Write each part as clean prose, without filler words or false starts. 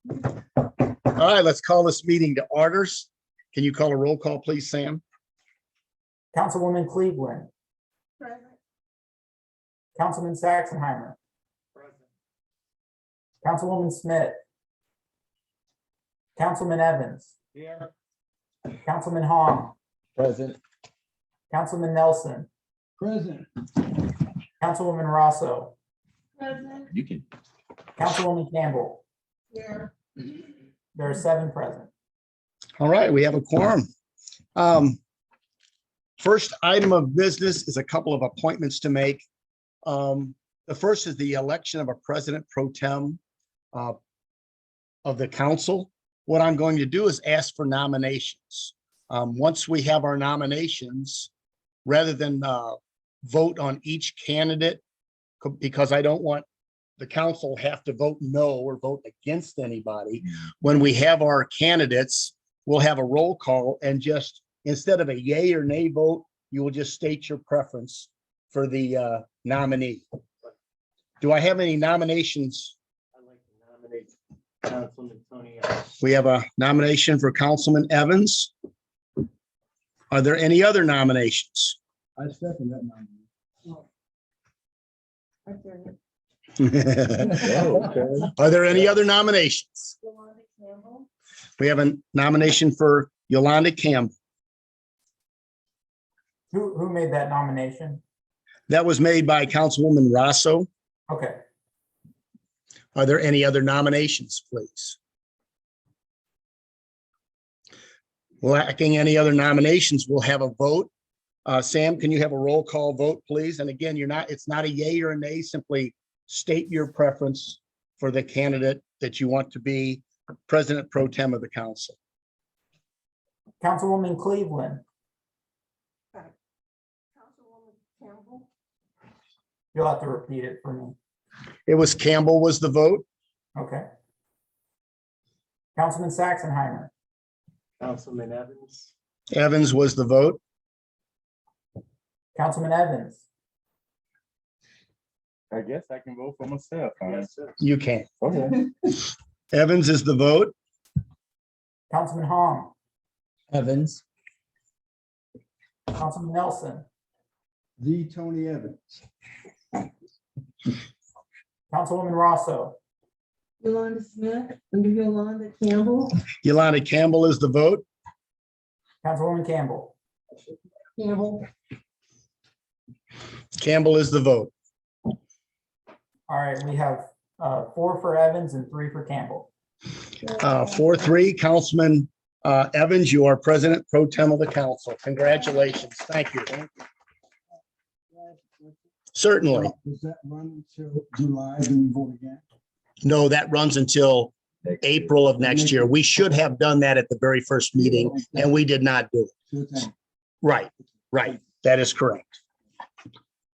All right, let's call this meeting to orders. Can you call a roll call, please, Sam? Councilwoman Cleveland. Present. Councilman Saxenheimer. Present. Councilwoman Smith. Councilman Evans. Here. Councilman Hong. Present. Councilman Nelson. Present. Councilwoman Rosso. Present. You can. Councilwoman Campbell. Here. There are 7 present. All right, we have a quorum. First item of business is a couple of appointments to make. The first is the election of a president pro tem of the council. What I'm going to do is ask for nominations. Once we have our nominations, rather than vote on each candidate, because I don't want the council have to vote no or vote against anybody. When we have our candidates, we'll have a roll call, and just instead of a yay or nay vote, you will just state your preference for the nominee. Do I have any nominations? I'd like to nominate Councilman Tony Evans. We have a nomination for Councilman Evans. Are there any other nominations? I second that nomination. Are there any other nominations? We have a nomination for Yolanda Campbell. Who made that nomination? That was made by Councilwoman Rosso. Okay. Are there any other nominations, please? Lacking any other nominations, we'll have a vote. Sam, can you have a roll call vote, please? And again, it's not a yay or a nay, simply state your preference for the candidate that you want to be president pro tem of the council. Councilwoman Cleveland. Councilwoman Campbell. You'll have to repeat it for me. It was Campbell was the vote. Okay. Councilman Saxenheimer. Councilman Evans. Evans was the vote. Councilman Evans. I guess I can vote for myself. Huh? Yes, sir. You can. Okay. Evans is the vote. Councilman Hong. Evans. Councilman Nelson. The Tony Evans. Councilwoman Rosso. Yolanda Smith, under Yolanda Campbell. Yolanda Campbell is the vote. Councilwoman Campbell. Campbell. Campbell is the vote. All right, we have 4 for Evans and 3 for Campbell. 4-3, Councilman Evans, you are president pro tem of the council. Congratulations. Thank you. Certainly. Does that run until July? Do we vote again? No, that runs until April of next year. We should have done that at the very first meeting, and we did not do it. Right, right. That is correct.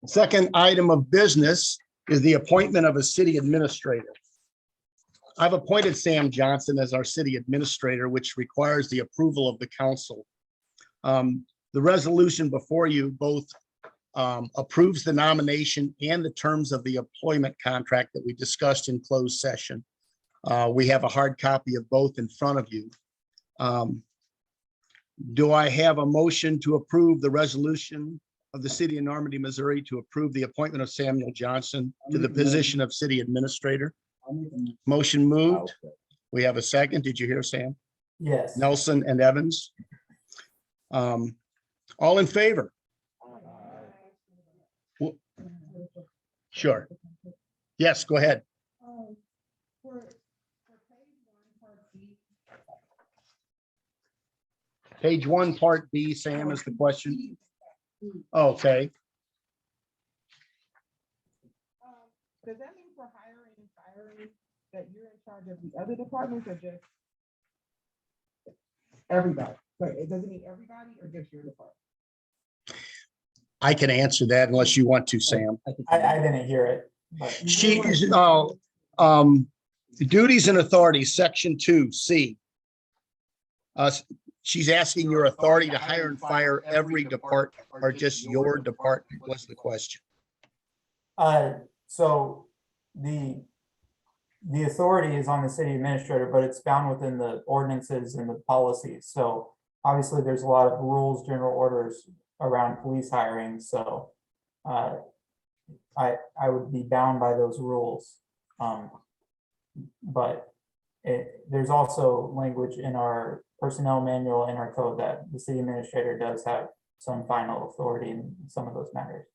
Second item of business is the appointment of a city administrator. I've appointed Sam Johnson as our city administrator, which requires the approval of the council. The resolution before you both approves the nomination and the terms of the employment contract that we discussed in closed session. We have a hard copy of both in front of you. Do I have a motion to approve the resolution of the city of Normandy, Missouri, to approve the appointment of Samuel Johnson to the position of city administrator? Motion moved. We have a second. Did you hear Sam? Yes. Nelson and Evans. All in favor? Sure. Yes, go ahead. Page 1, part B, Sam, is the question. Okay. Does that mean for hiring and firing that you're in charge of the other departments or just everybody? But it doesn't mean everybody or just your department? I can answer that unless you want to, Sam. I didn't hear it. but- Duties and authorities, section 2C. She's asking your authority to hire and fire every department or just your department was the question. So the the authority is on the city administrator, but it's found within the ordinances and the policies. So obviously, there's a lot of rules, general orders around police hiring, so I would be bound by those rules. But there's also language in our personnel manual and our code that the city administrator does have some final authority in some of those matters.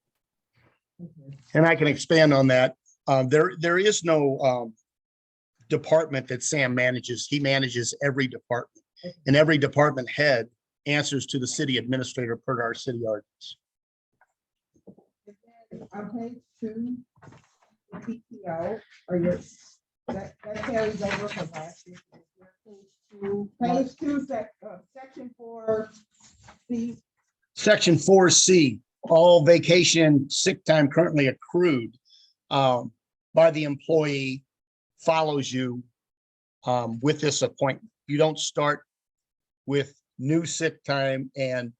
And I can expand on that. There is no department that Sam manages. He manages every department, and every department head answers to the city administrator per our city ordinance. On page 2, the PTO, or your, that carries over from last year. Page 2, section 4, C. Section 4C, all vacation sick time currently accrued by the employee follows you with this appointment. You don't start with new sick time and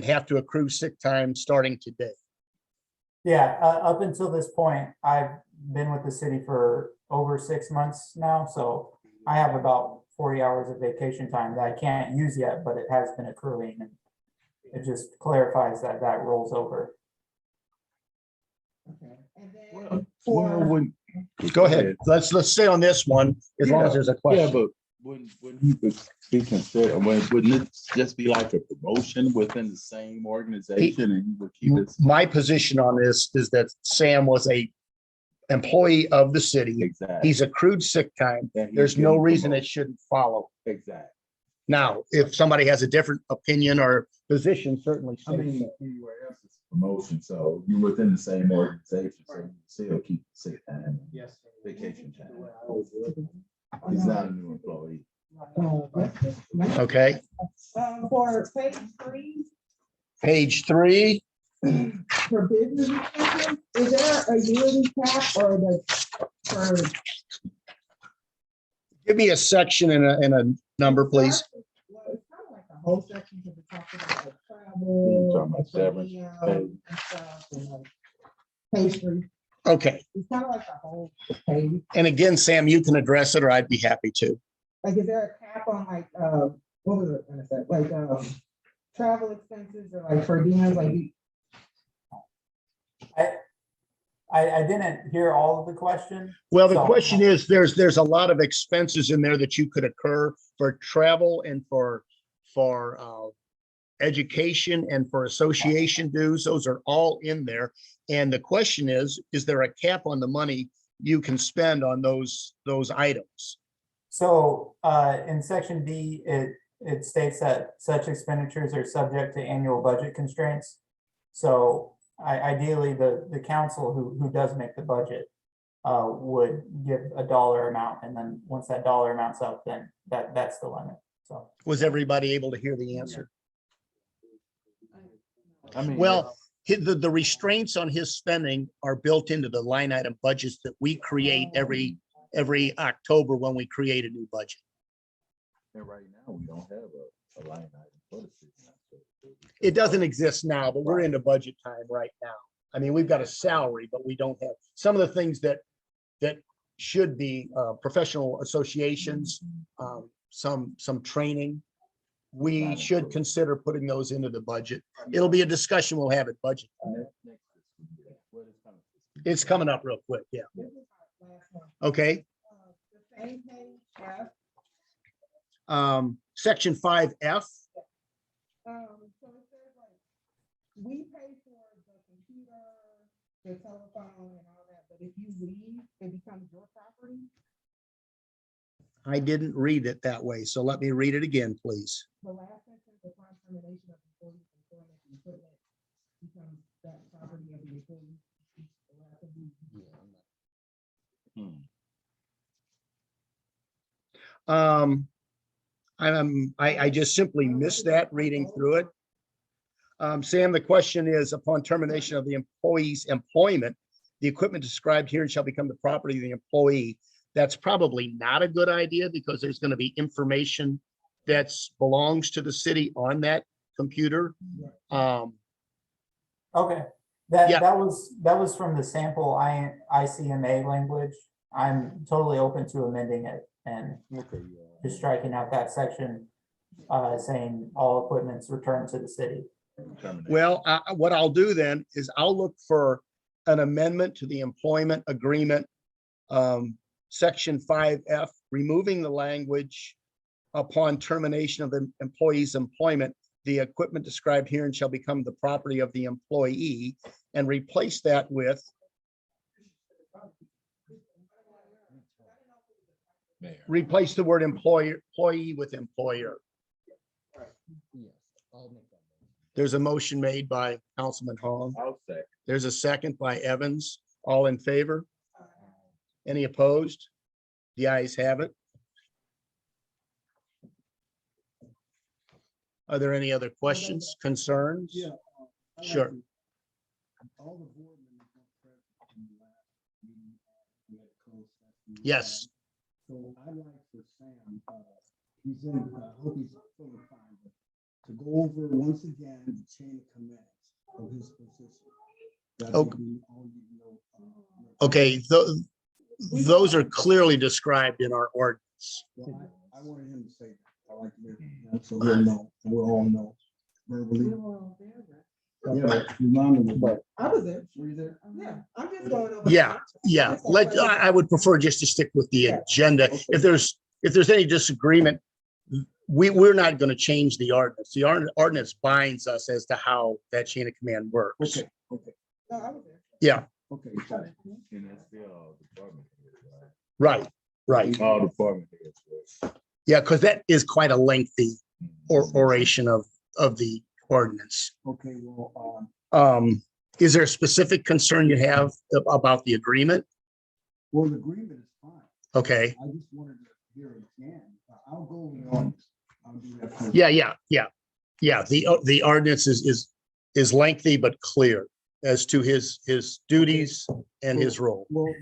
have to accrue sick time starting today. Yeah, up until this point, I've been with the city for over 6 months now, so I have about 40 hours of vacation time that I can't use yet, but it has been accruing, and it just clarifies that that rolls over. Okay. And Well, then well, for, when- Go ahead. Let's stay on this one as long as there's a Yeah, question. but wouldn't he be considered, wouldn't it just be like a promotion within the same organization and he would keep it? My position on this is that Sam was a employee of the city. Exactly. He's accrued sick time. That he's There's no getting reason it promoted. shouldn't follow. Exactly. Now, if somebody has a different opinion or position, certainly. I say mean, so. anywhere else is promotion, so you're within the same organization, so you still keep sick time, Yes. vacation time. He's not a new employee. Okay, for page 3, page 3. for business expenses, is there a yearly cap or for? Give me a section and a number, please. Well, it's kind of like the whole section because it talks about like Talking travel. about and per severance diem pay. and stuff, and like pastry. Okay, It's kind of like the whole page. and again, Sam, you can address it or I'd be happy to. Like, is there a cap on like, what was it gonna say, like, travel expenses or like per diem, like, I didn't hear all of the question. Well, the So- question is, there's a lot of expenses in there that you could occur for travel and for education and for association dues. Those are all in there. And the question is there a cap on the money you can spend on those items? So in section D, it states that such expenditures are subject to annual budget constraints. So ideally, the council who does make the budget would give a dollar amount, and then once that dollar amount's up, then that's the limit. So Was everybody able to hear the answer? I mean. Well, the restraints on his spending are built into the line item budgets that we create every October when we create a new budget. And right now, we don't have a line item for the city. It doesn't exist now, but we're into budget time right now. I mean, we've got a salary, but we don't have some of the things that should be professional associations, some training. We should consider putting those into the budget. It'll be a discussion we'll have at budget time. It's coming up real quick, yeah. this is our last one. Okay, The same page, F, section 5F. so it says like, we pay for the computer, the telephone and all that, but if you leave, it becomes your property. I didn't read it that way, so let me read it again, please. The last sentence, upon termination of employee's employment, the equipment becomes that property of the employee. The last sentence. I just simply missed that reading through it. Sam, the question is, upon termination of the employee's employment, the equipment described here shall become the property of the employee. That's probably not a good idea because there's going to be information that belongs to the city on that computer. okay, Yeah. That was from the sample ICMA language. I'm totally open to amending it and Okay, just striking out that section, saying all equipment's returned to the city. Well, what I'll do then is I'll look for an amendment to the employment agreement, section 5F, removing the language upon termination of the employee's employment, the equipment described herein shall become the property of the employee, and replace that with, replace the word employee with employer. There's a motion made by Councilman Hong. I'll say. There's a second by Evans. All in favor? Any opposed? The ayes have it. Are there any other questions, concerns? Yeah. Sure. All the board members were present in the last meeting. We had a closed session. Yes. So I'd like for Sam, he's in, I hope he's fully fine, but to go over once again the chain of command of his position. That Okay. would be all you know, Okay, those are clearly described in our ordinance. Well, I wanted him to say that. I like to hear that, so we'll know, and we'll all know verbally. Yeah, but I was there. were you there? Yeah, I'm just going over. Yeah, yeah. I would prefer just to stick with the agenda. If there's any disagreement, we're not going to change the ordinance. The ordinance binds us as to how that chain of command works. Okay, okay, No, I was there. Yeah, okay. got it. And that's still all department heads, right, right. right? All department heads, right? Yeah, because that is quite a lengthy oration of the ordinance. Okay, well, Is there a specific concern you have about the agreement? well, the agreement is fine. Okay, I just wanted to hear it again. I'll go over the ordinance. I'll do that first. yeah. The ordinance is lengthy but clear as to his duties and his role. Well,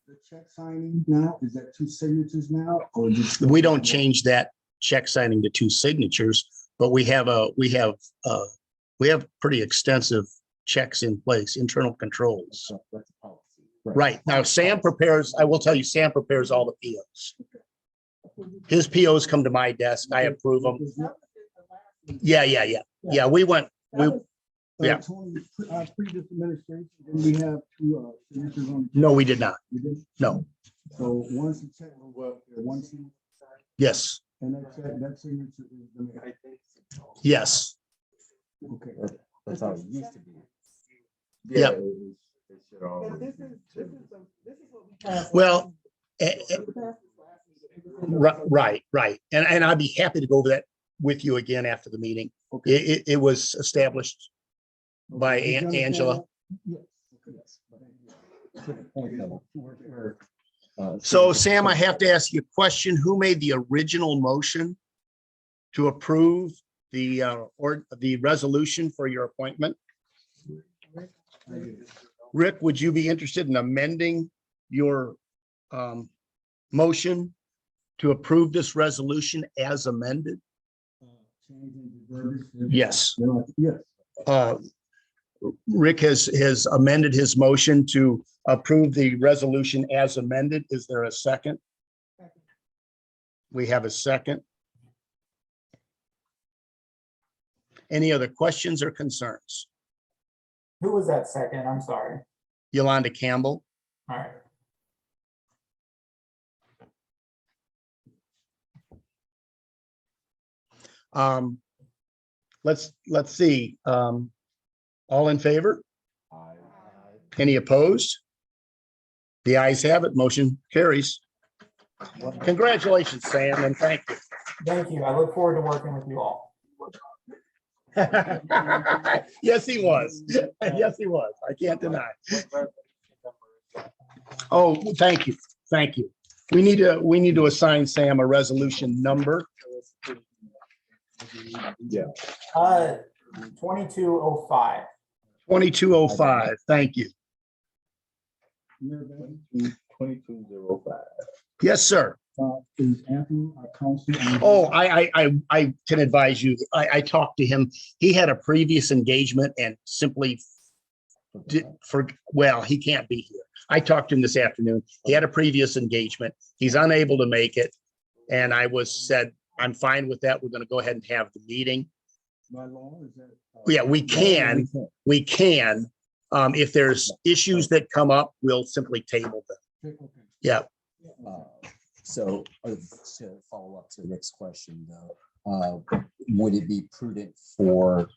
the check signing now, is that 2 signatures now, or just? We don't change that check signing to 2 signatures, but we have pretty extensive checks in place, internal controls. That's a policy. Right. Now, Sam prepares, I will tell you, Sam prepares all the POs. His POs come to my desk. I approve them. Yeah. We went, yeah. Tony, previous administration, didn't we have 2 signatures on? No, we did not. We did? No. So once the check, well, one signature, Yes, and that signature is the mayor. yes. Okay. That's how it used to be. Yep. It should all. This is what we passed. Well, We passed this last meeting. It was in the- right. And I'd be happy to go over that with you again after the meeting. Okay. It was established by You understand Angela. that? Yes. Okay, yes. To the point level, where, So Sam, I have to ask you a question. Who made the original motion to approve the resolution for your appointment? Rick, would you be interested in amending your motion to approve this resolution as amended? changing the verbiage? Yes. Yes. Rick has amended his motion to approve the resolution as amended. Is there a second? We have a second. Any other questions or concerns? Who was that second? I'm sorry. Yolanda Campbell. All right. Let's see. All in favor? Any opposed? The ayes have it. Motion carries. Congratulations, Sam, and thank you. Thank you. I look forward to working with you all. Yes, he was. Yes, he was. I can't deny. Oh, thank you. Thank you. We need to assign Sam a resolution number. Yeah. 2205. 2205. Thank you. 2205. Yes, sir. Is Anthony, our council? Oh, I can advise you. I talked to him. He had a previous engagement and simply well, he can't be here. I talked to him this afternoon. He had a previous engagement. He's unable to make it. And I said, I'm fine with that. We're going to go ahead and have the meeting. By law, is that? Yeah, we can. We can. If there's issues that come up, we'll simply table them. Okay. Yeah. So to follow up to Rick's question though, would it be prudent for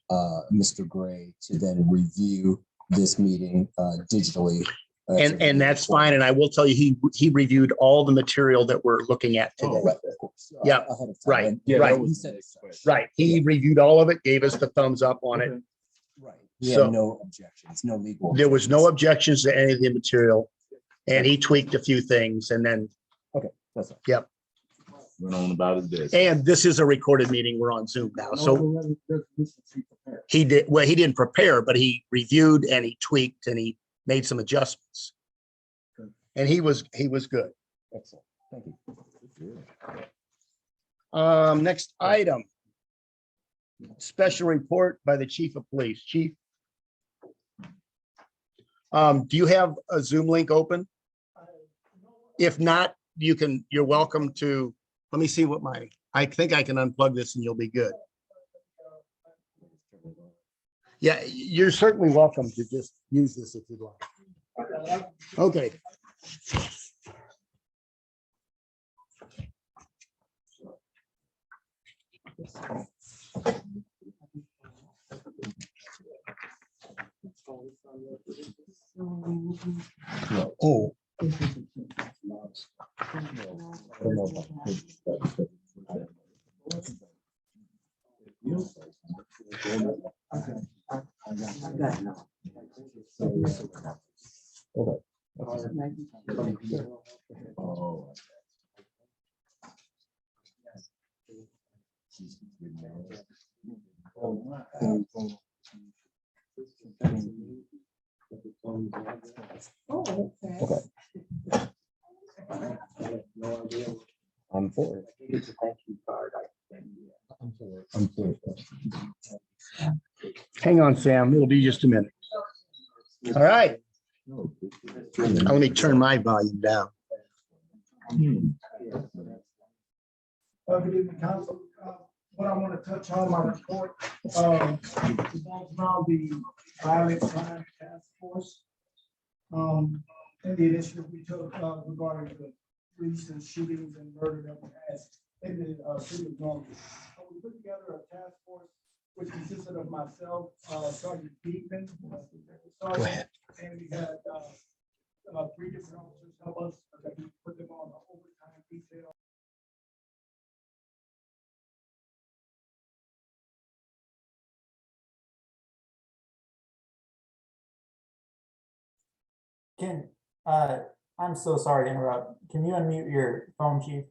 Mr. Gray to then review this meeting digitally? And that's fine. And I will tell you, he reviewed all the material that we're looking at today. Right, of course. Yeah, Ahead of time. right, And Yeah, right. that He was said the it. next question. Right. He reviewed all of it, gave us the thumbs up on it. Right. He So- had no objections, no legal. There was no objections. objections to any of the material. And he tweaked a few things and then, That's all. Went on about his business. and this is a recorded meeting. We're on Zoom now. So he didn't prepare, but he reviewed and he tweaked and he made some adjustments. And he was good. Excellent. Thank you. Next item. Special report by the chief of police. Chief. Do you have a Zoom link open? If not, you're welcome to, let me see what I think I can unplug this and you'll be good. Yeah, you're certainly welcome to just use this if you'd like. Okay. Oh. Oh. Oh, okay. I'm for it. I'm for it. Hang on, Sam. It'll be just a minute. All right. Let me turn my volume down. Good evening, council. What I want to touch on my report, revolves around the violent crime task force. And the initiative we took regarding the recent shootings and murder that we had in the city of Normandy. We put together a task force which consisted of myself, Sergeant Beekman, Sergeant, and we had 3 different officers help us. We put them on the overtime detail. I'm so sorry to interrupt. Can you unmute your phone, chief?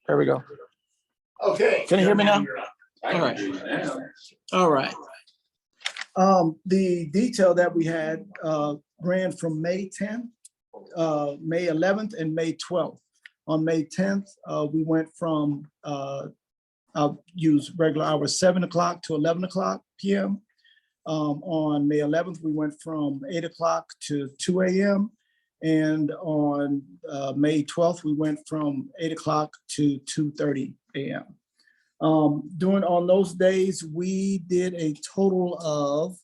There we go. Okay. Can you hear me now? All right. All right. The detail that we had ran from May 10th, May 11th, and May 12th. On May 10th, we went from, I'll use regular hours, 7 o'clock to 11 o'clock PM. On May 11th, we went from 8 o'clock to 2 AM. And on May 12th, we went from 8 o'clock to 2:30 AM. On those days, we did a total of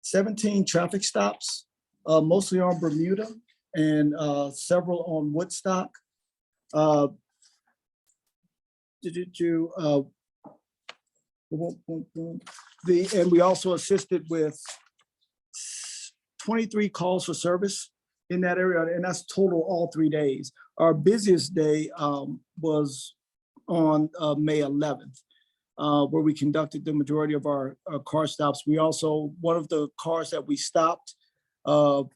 17 traffic stops, mostly on Bermuda and several on Woodstock. And we also assisted with 23 calls for service in that area, and that's total all 3 days. Our busiest day was on May 11th, where we conducted the majority of our car stops. We also, one of the cars that we stopped, the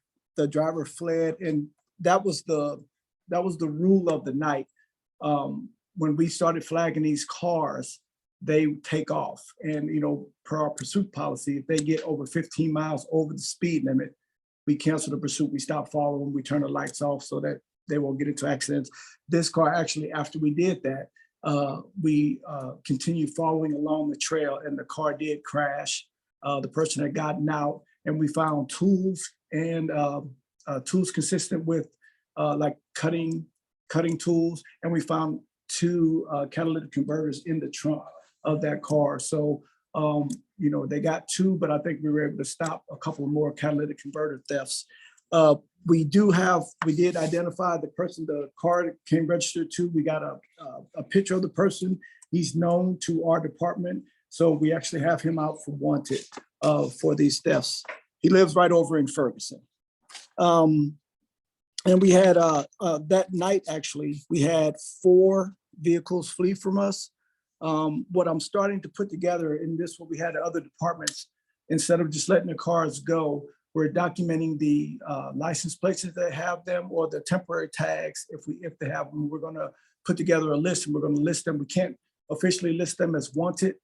driver fled, and that was the rule of the night. When we started flagging these cars, they take off. And, per our pursuit policy, if they get over 15 miles over the speed limit, we cancel the pursuit, we stop following, we turn the lights off so that they won't get into accidents. This car, actually, after we did that, we continued following along the trail and the car did crash. The person had gotten out and we found tools and tools consistent with like cutting tools. And we found 2 catalytic converters in the trunk of that car. So, you know, they got 2, but I think we were able to stop a couple more catalytic converter thefts. We did identify the person the car came registered to. We got a picture of the person. He's known to our department. So we actually have him out for wanted for these thefts. He lives right over in Ferguson. And we had that night, actually, we had 4 vehicles flee from us. What I'm starting to put together in this, what we had at other departments, instead of just letting the cars go, we're documenting the license plates if they have them or the temporary tags if they have them. We're gonna put together a list and we're gonna list them. We can't officially list them as wanted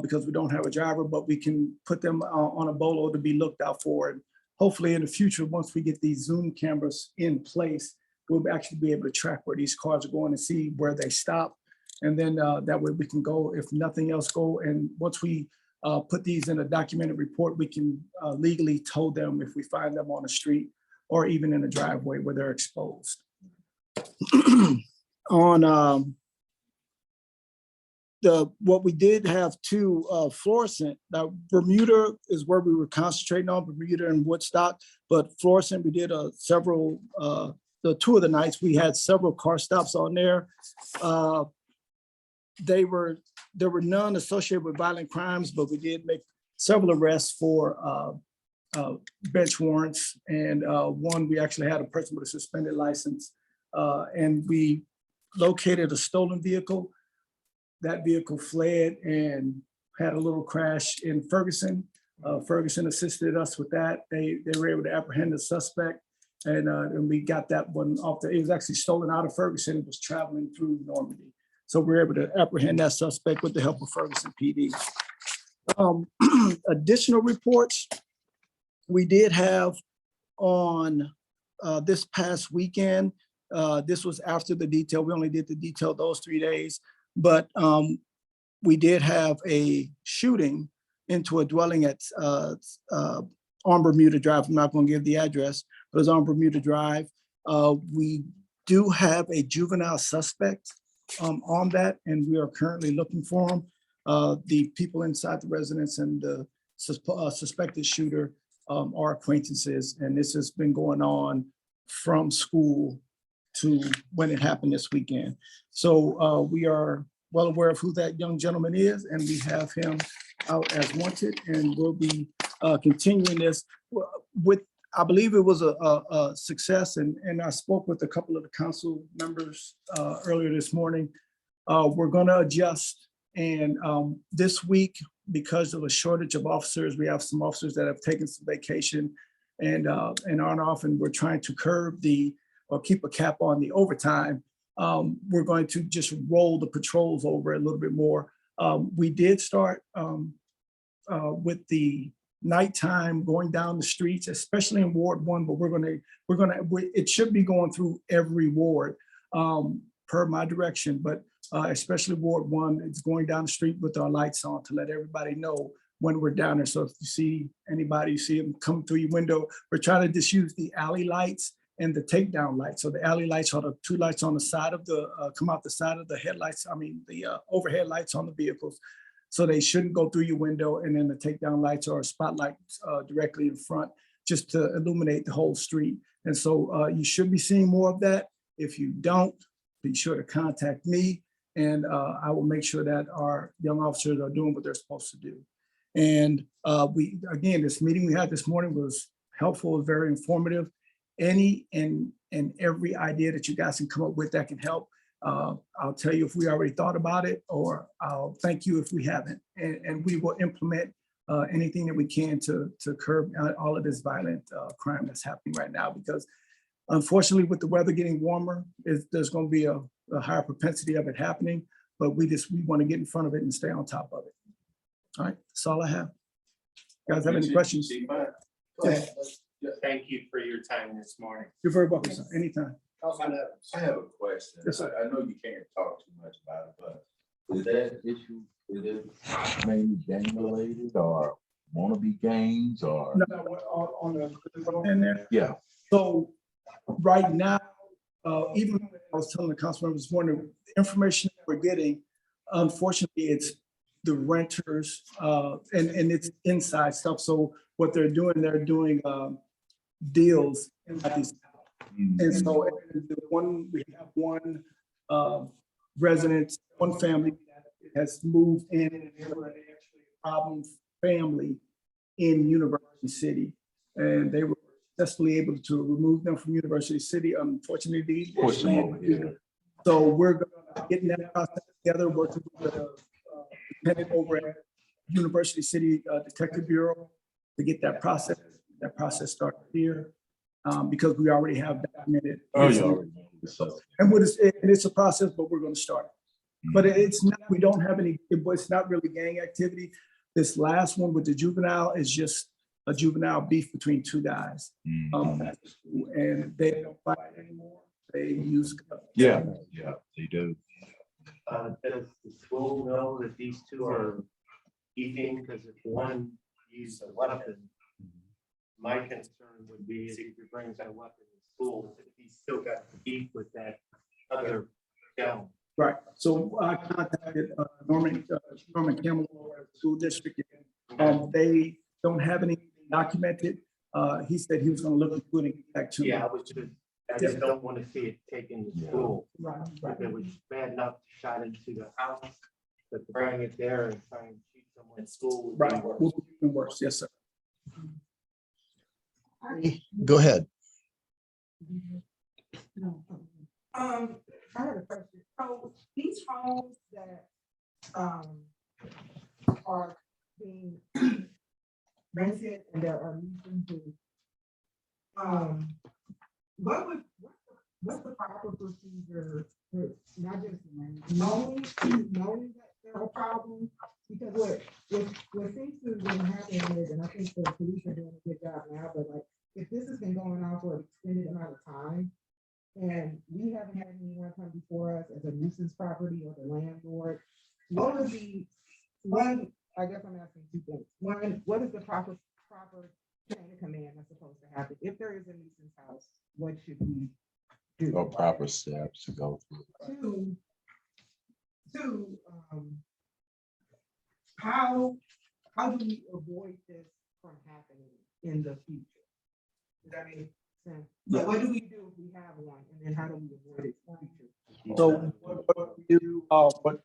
because we don't have a driver, but we can put them on a bolo to be looked out for. And hopefully in the future, once we get these Zoom cameras in place, we'll actually be able to track where these cars are going and see where they stop. And then that way we can go, if nothing else, go. And once we put these in a documented report, we can legally tow them if we find them on the street or even in a driveway where they're exposed. On what we did have too, fluorescent. Now Bermuda is where we were concentrating on, Bermuda and Woodstock, but fluorescent, we did several, the 2 of the nights, we had several car stops on there. There were none associated with violent crimes, but we did make several arrests for bench warrants. And 1, we actually had a person with a suspended license. And we located a stolen vehicle. That vehicle fled and had a little crash in Ferguson. Ferguson assisted us with that. They were able to apprehend the suspect, and we got that one off. It was actually stolen out of Ferguson. It was traveling through Normandy. So we were able to apprehend that suspect with the help of Ferguson PD. Additional reports we did have on this past weekend. This was after the detail. We only did the detail those 3 days, but we did have a shooting into a dwelling at on Bermuda Drive. I'm not going to give the address, but it's on Bermuda Drive. We do have a juvenile suspect on that, and we are currently looking for him. The people inside the residence and the suspected shooter are acquaintances, and this has been going on from school to when it happened this weekend. So we are well aware of who that young gentleman is, and we have him out as wanted, and we'll be continuing this with, I believe it was a success, and I spoke with a couple of the council members earlier this morning. We're going to adjust, and this week, because of a shortage of officers, we have some officers that have taken some vacation and aren't off, and we're trying to curb or keep a cap on the overtime. We're going to just roll the patrols over a little bit more. We did start with the nighttime going down the streets, especially in Ward 1, but it should be going through every ward per my direction, but especially Ward 1, it's going down the street with our lights on to let everybody know when we're down there. So if you see anybody, you see them come through your window, we're trying to just use the alley lights and the takedown lights. So the alley lights are the 2 lights on the side of the, come out the side of the headlights, the overhead lights on the vehicles. So they shouldn't go through your window, and then the takedown lights are spotlights directly in front just to illuminate the whole street. And so you should be seeing more of that. If you don't, be sure to contact me, and I will make sure that our young officers are doing what they're supposed to do. And again, this meeting we had this morning was helpful, very informative. Any and every idea that you guys can come up with that can help. I'll tell you if we already thought about it, or I'll thank you if we haven't. And we will implement anything that we can to curb all of this violent crime that's happening right now, because unfortunately with the weather getting warmer, there's going to be a higher propensity of it happening, but we want to get in front of it and stay on top of it. All right, that's all I have. You guys have any questions? Thank you for your time this morning. You're very welcome, sir. Anytime. Councilman Evans. I have a question. Yes, sir. I know you can't talk too much about it, but is that issue, is it mainly gang related or wannabe gangs or? No, on the, in there. Yeah. So right now, even when I was telling the council members this morning, the information that we're getting, unfortunately, it's the renters, and it's inside stuff. So what they're doing deals inside these. And so we have one resident, one family that has moved in and they were actually a problem family in University City. And they were successfully able to remove them from University City. Unfortunately, Push them over here. so we're getting that process together, working with the lieutenant over at University City Detective Bureau to get that process started here. Because we already have documented. Oh, you already know. So, And it's a process, but we're gonna start. But it's not, we don't have any, it's not really gang activity. This last one with the juvenile is just a juvenile beef between two guys. And they don't fight anymore. They use. yeah, they do. Does the school know that these two are eating? Because if one used a weapon, my concern would be if he brings that weapon to school, if he's still got the beef with that other gentleman. Right, so I contacted Norman Campbell, school district. They don't have anything documented. He said he was gonna look into it and get back to me. Yeah, I just don't want to see it taken to school. Right, If it was bad enough to shot into the house, but to bring it there and try and shoot someone at school would be Right, worse. will be even worse, yes, sir. Go ahead. I had a question. So these homes that, are being rented and that are leasing to, what's the proper procedure for not just knowing that there are problems? Because what seems to have been happening is, and I think the police are doing a good job now, but like, if this has been going on for an extended amount of time, and we haven't had anyone come before us as a nuisance property or the landlord, what would be, one, I guess I'm asking two things. One, what is the proper chain of command that's supposed to happen? If there is a nuisance house, what should we do? Or proper steps to go through. Two, how do we avoid this from happening in the future? Does that make sense? So what do we do if we have one, and then how do we avoid it in the future? So what we do, but on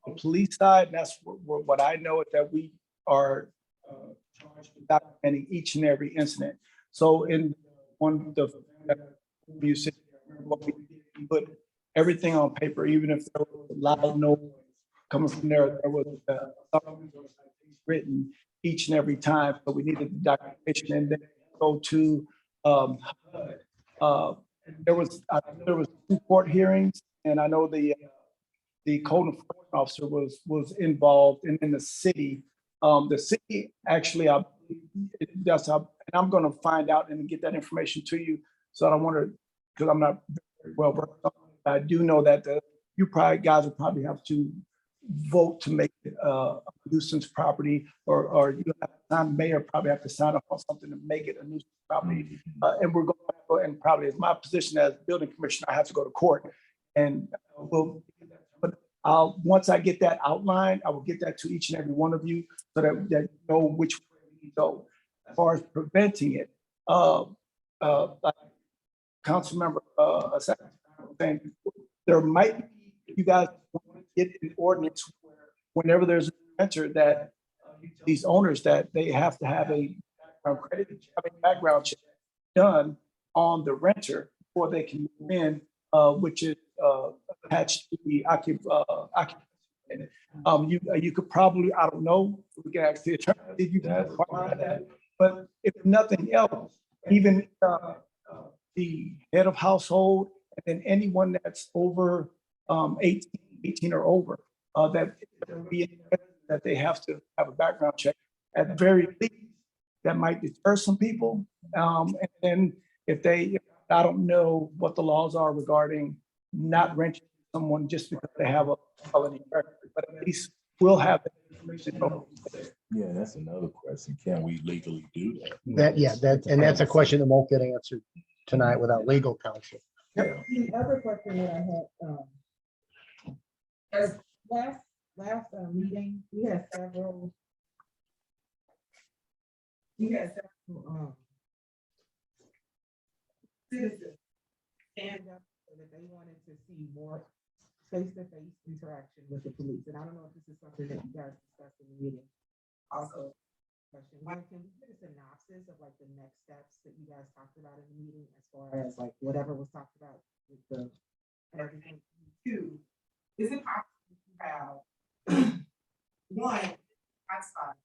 the police side, that's what I know is that we are charged with documenting each and every incident. So in you said, what we put everything on paper, even if there was a loud noise coming from there was something written each and every time. So we needed the documentation and then go to there was 2 court hearings, and I know the code enforcement officer was involved in the city. The city actually, and I'm going to find out and get that information to you. So I don't want to, because I'm not very well versed on it. I do know that you guys will probably have to vote to make it a nuisance property, or you have to, mayor probably have to sign up on something to make it a nuisance property. And we're going to go, and probably as my position as building commissioner, I have to go to court, and but once I get that outline, I will get that to each and every one of you so that you know which way we go. As far as preventing it, like council member saying there might be, you guys want to get an ordinance where whenever there's a renter that these owners that they have to have a background check done on the renter before they can move in, which is attached to the occupant. You could probably, I don't know, we can ask the attorney if you can require that, but if nothing else, even the head of household and then anyone that's over 18 or over, that they have to have a background check at the very least. That might deter some people, and then if I don't know what the laws are regarding not renting someone just because they have a felony record, but at least we'll have that information. Yeah, that's another question. Can we legally do that? And that's a question that won't get answered tonight without legal counsel. Yeah. The other question that I had, as last meeting, we had several citizens stand up so that they wanted to see more face-to-face interaction with the police. And I don't know if this is something that you guys discussed in the meeting. Also, question one, can we get a synopsis of like the next steps that you guys talked about in the meeting as far as like whatever was talked about with the everything? Two, is it possible to have one hotspot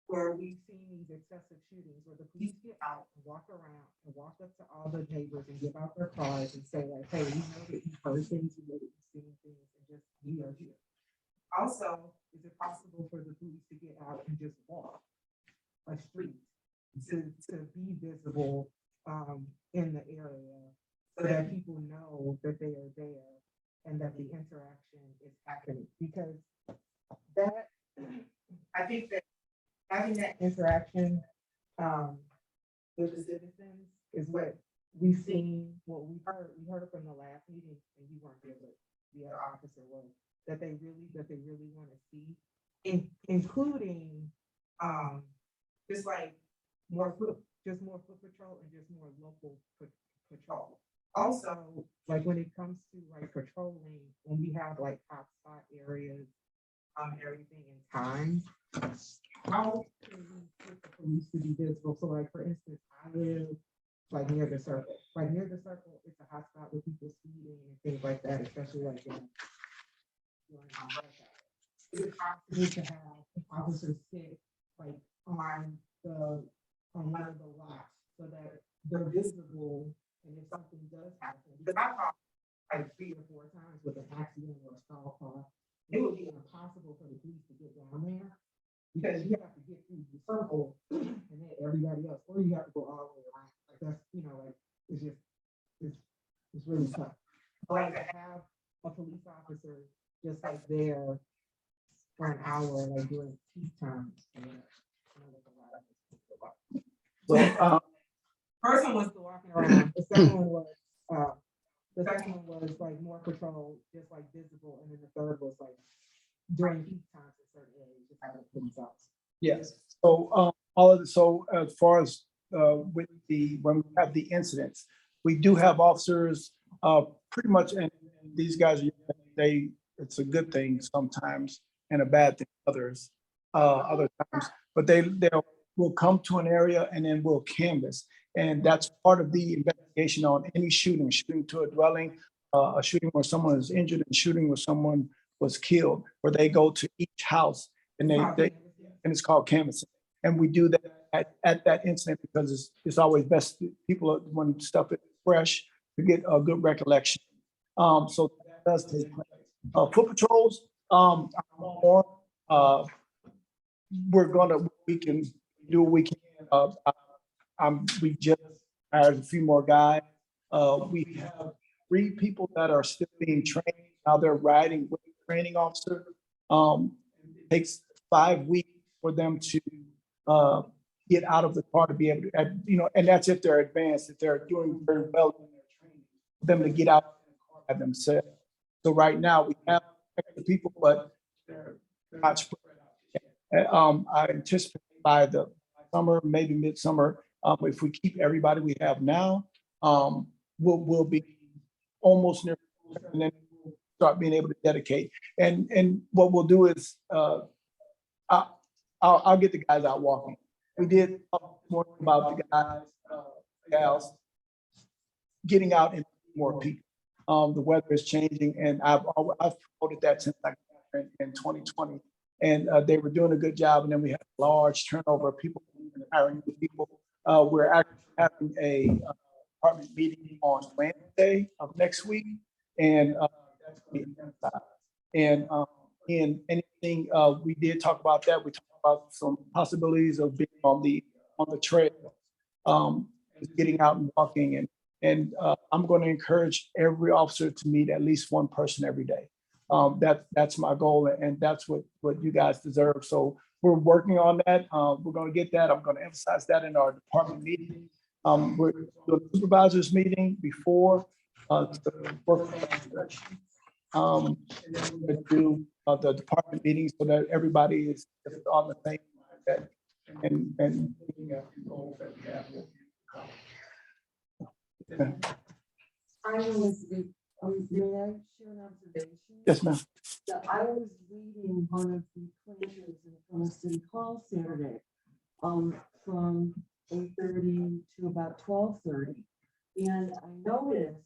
where we've seen these excessive shootings where the police get out and walk around and walk up to all the neighbors and give out their cards and say like, hey, we know that you've heard things, we know that you've seen things, and just we are here. Also, is it possible for the police to get out and just walk a street to be visible in the area so that people know that they are there and that the interaction is happening? Because that, I think that having that interaction with the citizens is what we've seen, what we heard it from the last meeting, and you weren't there, but the other officer was, that they really want to see, including just like more foot patrol and just more local patrol. Also, like when it comes to like patrolling, when we have like hotspot areas, everything in time, how can we get the police to be visible? So like, for instance, I live like near the circle. Like near the circle, it's a hotspot with people speeding and things like that, especially like during rush hour. Is it possible to have officers sit like on one of the lots so that they're visible, and if something does happen, because I thought like 3 or 4 times with an accident or a stall car, it would be impossible for the police to get down there because you have to get through the circle and then everybody else, or you have to go all the way around. Like that's, like it's really tough. But like to have a police officer just like there for an hour, like during peak times. So, First one was the walking around. The second one was like more patrol, just like visible, and then the third was like during peak times in certain areas, just having a police officer. yes, so so as far as with when we have the incidents, we do have officers pretty much, and these guys, it's a good thing sometimes and a bad thing others other times, but they will come to an area and then we'll canvass. And that's part of the investigation on any shooting to a dwelling, a shooting where someone is injured, and shooting where someone was killed, where they go to each house and and it's called canvassing. And we do that at that incident because it's always best people when stuff is fresh to get a good recollection. So that does take place. Foot patrols, we can do what we can. We just hired a few more guys. We have 3 people that are still being trained. Now they're riding with a training officer. It takes 5 weeks for them to get out of the car to be able to, and that's if they're advanced, if they're doing very well in their training, for them to get out in the car by themselves. So right now we have extra people, but they're not spread out. I anticipate by the summer, maybe midsummer, if we keep everybody we have now, we'll be almost near, and then we'll start being able to dedicate. And what we'll do is I'll get the guys out walking. We did talk more about the guys, gals, getting out and more people. The weather is changing, and I've promoted that since I got in 2020, and they were doing a good job. And then we had a large turnover of people hiring new people. We're actually having a department meeting on Wednesday of next week, and that's going to be inside. And in anything, we did talk about that. We talked about some possibilities of being on the trail, getting out and walking And I'm going to encourage every officer to meet at least one person every day. That's my goal, and that's what you guys deserve. So we're working on that. We're going to get that. I'm going to emphasize that in our department meeting. We're doing a supervisors meeting before to work on that direction. And then we're going to do the department meetings so that everybody is on the same mindset and goals that we have. I was, may I share an observation? Yes, ma'am. That I was reading one of the planners in front of City Hall Saturday, from 8:30 to about 12:30. And I noticed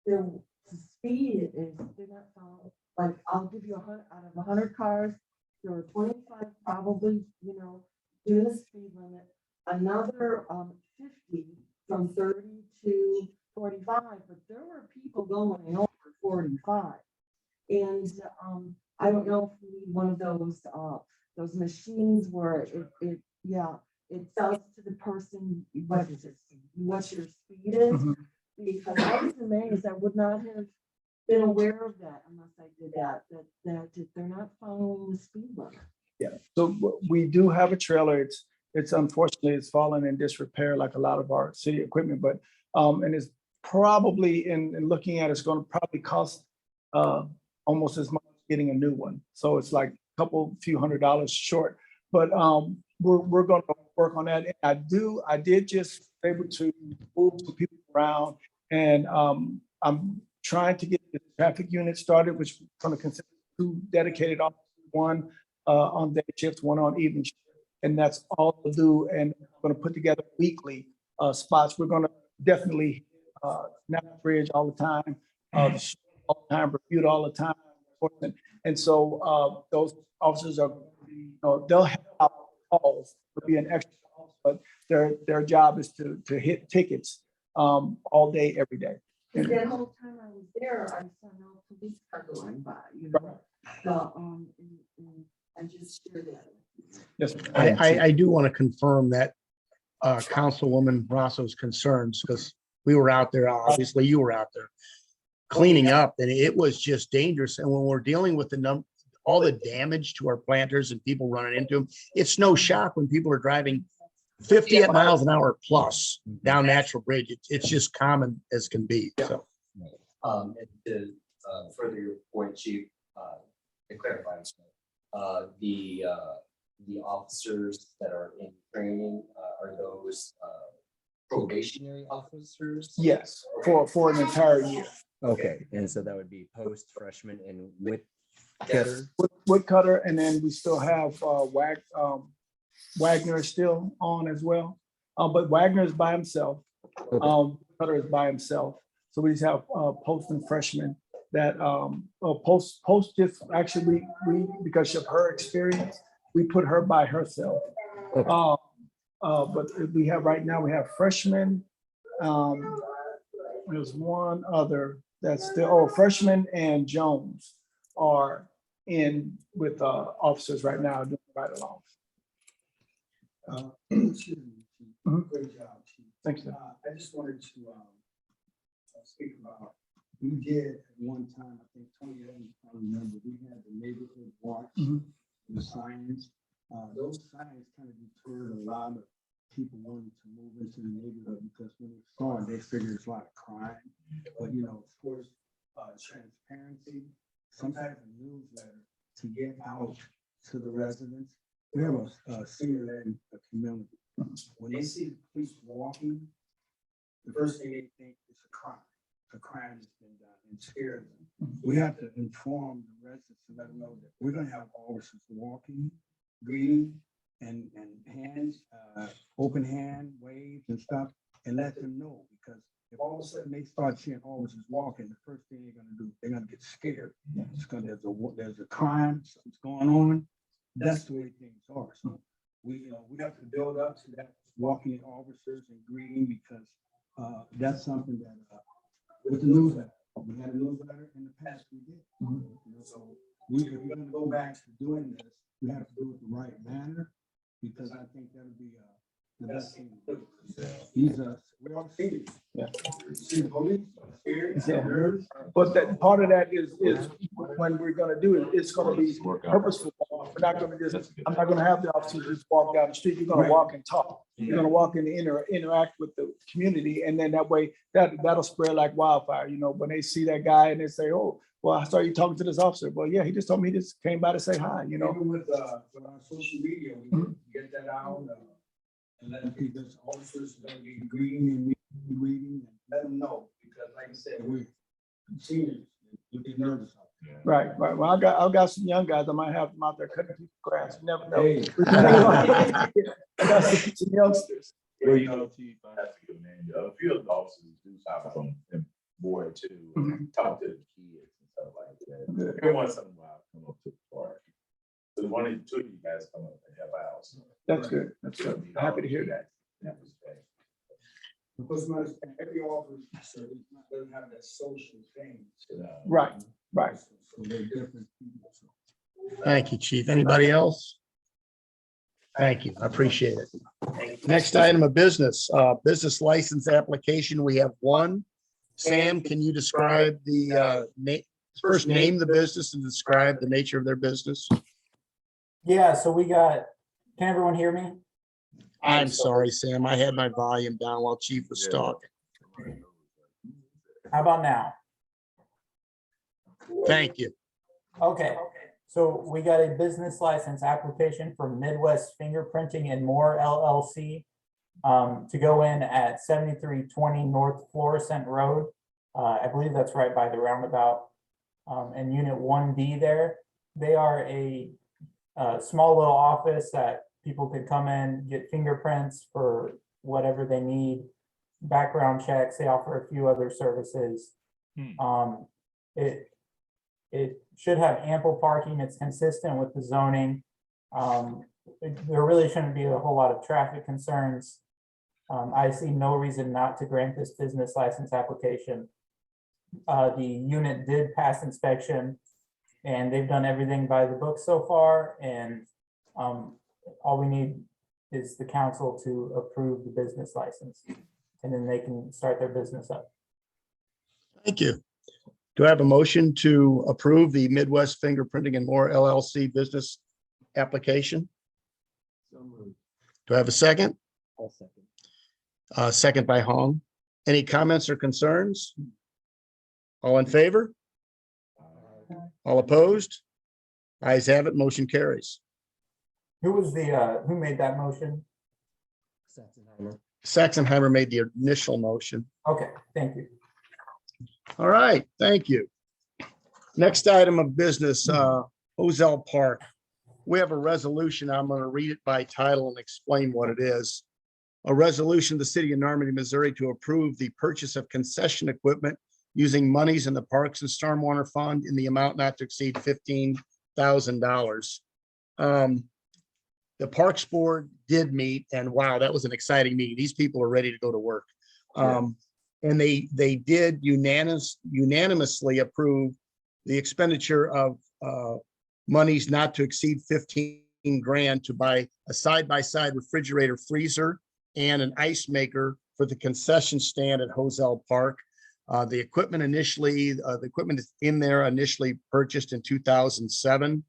the speed is, they're not following, like, I'll give you 100, out of 100 cars, there were 25 probably, doing the speed limit. Another 50 from 30 to 45, but there were people going over 45. And I don't know if we need one of those machines where it tells to the person what your speed is. Mhm. Because I was amazed, I would not have been aware of that unless I did that they're not following the speed limit. Yeah, so we do have a trailer. It's unfortunately, it's fallen in disrepair like a lot of our city equipment, but and it's probably in looking at, it's going to probably cost almost as much as getting a new one. So it's like a few $100s short, but we're going to work on that. And I did just able to move some people around, and I'm trying to get the traffic unit started, which is going to consist of 2 dedicated officers, one on day shift, one on evening shift. And that's all to do. And I'm going to put together weekly spots. We're going to definitely snap bridge all the time, all the time, Bermuda all the time. And so those officers are, they'll have calls, will be an extra call, but their job is to hit tickets all day, every day. Because that whole time I was there, I saw no police car going by, So, and I just shared that. Yes, I do want to confirm that Councilwoman Rosso's concerns, because we were out there, obviously you were out there cleaning up, and it was just dangerous. And when we're dealing with all the damage to our planters and people running into them, it's no shock when people are driving 50 miles an hour plus down Natural Bridge. It's just common as can be. So, And to further your point, Chief, to clarify, the officers that are in training, are those probationary officers? yes, for an entire year. Okay, and so that would be post freshman and with cutter. Woodcutter, and then we still have Wagner is still on as well, but Wagner is by himself. Cutter is by himself. So we just have post and freshmen that post just actually we because of her experience, we put her by herself. But we have right now, we have freshmen. There's one other that's still, freshman and Jones are in with officers right now doing right along. Excuse me, Chief. Mhm. Great job, Chief. Thanks, sir. I just wanted to speak about, we did at one time, I think Tony, I remember, we had the neighborhood watch, Mhm. the signs. Those signs kind of deterred a lot of people wanting to move into the neighborhood because when they saw it, they figured it's a lot of crime. But, of course, transparency, some type of newsletter to get out to the residents. We have a senior led community. When they see the police walking, the first thing they think is a crime. A crime has been done and scares them. We have to inform the residents to let them know that we're gonna have officers walking, greeting, and hands, open hand waves and stuff, and let them know, because if all of a sudden they start seeing officers walking, the first thing they're gonna do, they're gonna get scared. It's because there's a crime, something's going on. That's the way things are. So we have to build up to that walking officers and greeting, because that's something that with the newsletter, we had a newsletter in the past, we did. So if we're gonna go back to doing this, we have to do it the right manner, because I think that'll be the best thing. He's we all see it. Yeah. See the police, here, Yeah. there. But that part of that is when we're gonna do it, it's gonna be purposeful. We're not gonna just, I'm not gonna have the officers just walk down the street. You're gonna walk and talk. You're gonna walk and interact with the community, and then that way, that'll spread like wildfire. You know, when they see that guy and they say, oh, well, I saw you talking to this officer. Well, yeah, he just told me he just came by to say hi, you know? Even with on social media, we can get that out, and let people, officers, that be greeting and reading, and let them know, because like I said, we're seniors, we get nervous. Right. Well, I've got some young guys. I might have them out there cutting people's grass. You never know. Hey. I got some youngsters. Well, you know, Chief, I have to give an name. A few of the officers do stop on them board too, and talk to the kids and stuff like that. Every once in a while, come up to the park. So one of the two of you guys come up and help out. So That's good. That's good. Happy to hear that. Because every officer doesn't have that social thing. Right. Right. So they're different people. So. Thank you, Chief. Anybody else? Thank you. I appreciate it. Next item of business, business license application. We have one. Sam, can you describe the first name the business and describe the nature of their business? Yeah, so we got, can everyone hear me? I'm sorry, Sam. I had my volume down while Chief was talking. How about now? Thank you. Okay, so we got a business license application for Midwest Fingerprinting and More LLC to go in at 7320 North Florissant Road. I believe that's right by the roundabout. And Unit 1B there. They are a small little office that people could come in, get fingerprints for whatever they need, background checks. They offer a few other services. It should have ample parking. It's consistent with the zoning. There really shouldn't be a whole lot of traffic concerns. I see no reason not to grant this business license application. The unit did pass inspection and they've done everything by the book so far. And all we need is the council to approve the business license and then they can start their business up. Thank you. Do I have a motion to approve the Midwest Fingerprinting and More LLC business application? Do I have a second? I'll second. Second by Hong. Any comments or concerns? All in favor? All opposed? Ayes have it, motion carries. Who was the, who made that motion? Satzenheimer. Saxonheimer made the initial motion. Okay, thank you. All right, thank you. Next item of business, Ozell Park. We have a resolution. I'm going to read it by title and explain what it is. A resolution of the city of Normandy, Missouri to approve the purchase of concession equipment using monies in the Parks and Stormwater Fund in the amount not to exceed $15,000. The Parks Board did meet, and wow, that was an exciting meeting. These people are ready to go to work. And they did unanimously approve the expenditure of monies not to exceed 15 grand to buy a side-by-side refrigerator freezer and an ice maker for the concession stand at Ozell Park. The equipment initially, the equipment is in there initially purchased in 2007.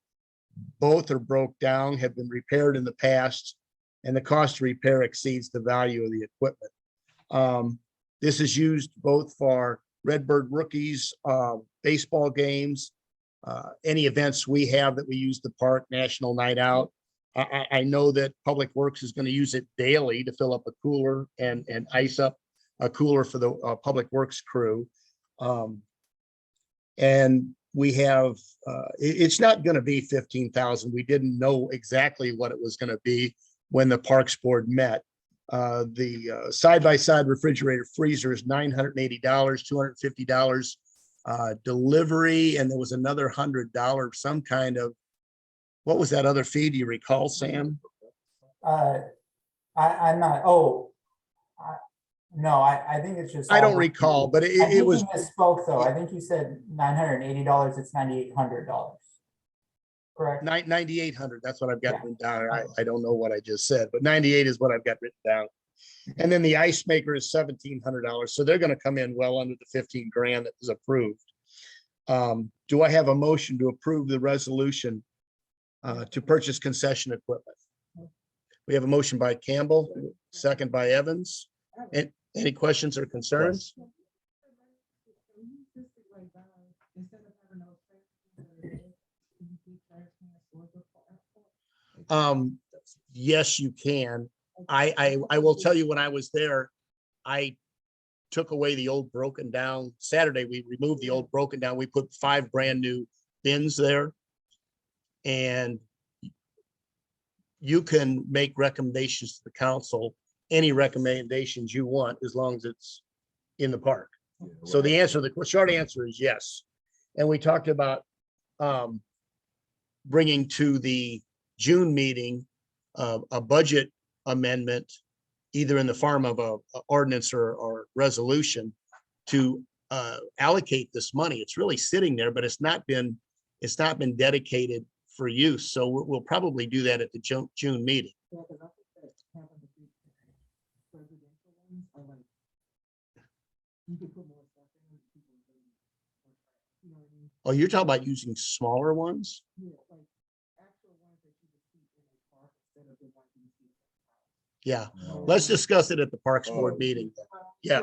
Both are broke down, have been repaired in the past, and the cost to repair exceeds the value of the equipment. This is used both for Redbird Rookies, baseball games, any events we have that we use the park, National Night Out. I know that Public Works is going to use it daily to fill up a cooler and ice up a cooler for the Public Works crew. And we have, it's not going to be 15,000. We didn't know exactly what it was going to be when the Parks Board met. The side-by-side refrigerator freezer is $980, $250 delivery, and there was another $100, some kind of, what was that other fee? Do you recall, Sam? I'm not, no, I think it's just. I don't recall, but it was. You misspoke though. I think you said $980, it's $9,800. correct? 9,800, that's what I've got Yeah. written down. I don't know what I just said, but 98 is what I've got written down. And then the ice maker is $1,700. So they're gonna come in well under the 15 grand that was approved. Do I have a motion to approve the resolution to purchase concession equipment? We have a motion by Campbell, second by Evans. And any questions or concerns? Yes, you can. I will tell you, when I was there, I took away the old broken down. Saturday, we removed the old broken down. We put 5 brand new bins there. And you can make recommendations to the council, any recommendations you want, as long as it's in the park. So the answer, the short answer is yes. And we talked about bringing to the June meeting a budget amendment, either in the form of a ordinance or resolution, to allocate this money. It's really sitting there, but it's not been dedicated for use. So we'll probably do that at the June meeting. Oh, you're talking about using smaller ones? Yeah, let's discuss it at the Parks Board meeting. Yeah,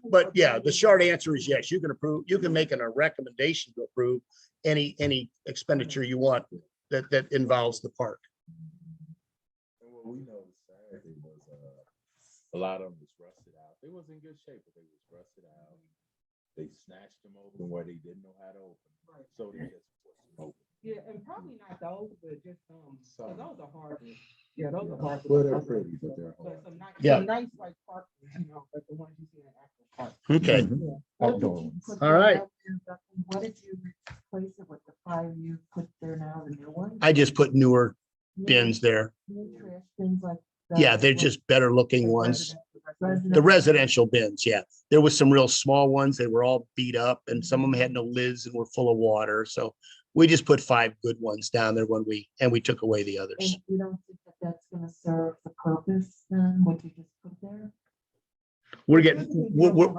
but yeah, the short answer is yes, you can approve, you can make a recommendation to approve any expenditure you want that involves the park. And what we noticed Saturday was a lot of them was rusted out. They was in good shape, but they was rusted out. They snatched them open where they didn't know how to open. So they just forced them open. Yeah, and probably not those, but just Some. those are hard. Yeah, those are hard. Well, they're pretty, but they're hard. Some nice, Yeah. some nice like park, but the ones you see in the actual park. Okay, What did you put All there right. now, Justin? What did you replace it with, the 5 you put there now, the new one? I just put newer bins there. New trash bins like. Yeah, they're just better looking ones. The residential bins, yeah. There was some real small ones. They were all beat up and some of them had no lids and were full of water. So we just put 5 good ones down there when we took away the others. And you don't think that that's gonna serve the purpose then, what you just put there? We're getting,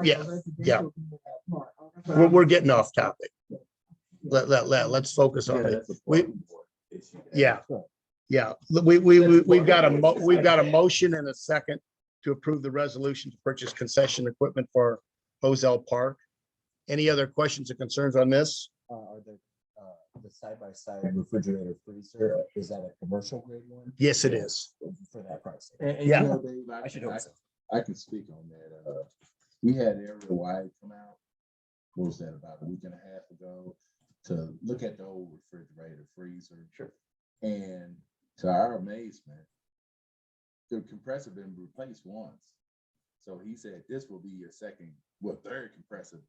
yeah. We're getting off topic. Let's focus on it. Yeah, we've got a motion and a second to approve the resolution to purchase concession equipment for Hosel Park. Any other questions or concerns on this? Are the side-by-side refrigerator freezer, is that a commercial grade one? Yes, it is. For that price? And Yeah. you know, Dave, I should hope so. I can speak on that. We had Ariel White come out, what was that, about a week and a half ago, to look at the old refrigerator freezer. Sure. And to our amazement, the compressor been replaced once. So he said this will be your third compressor,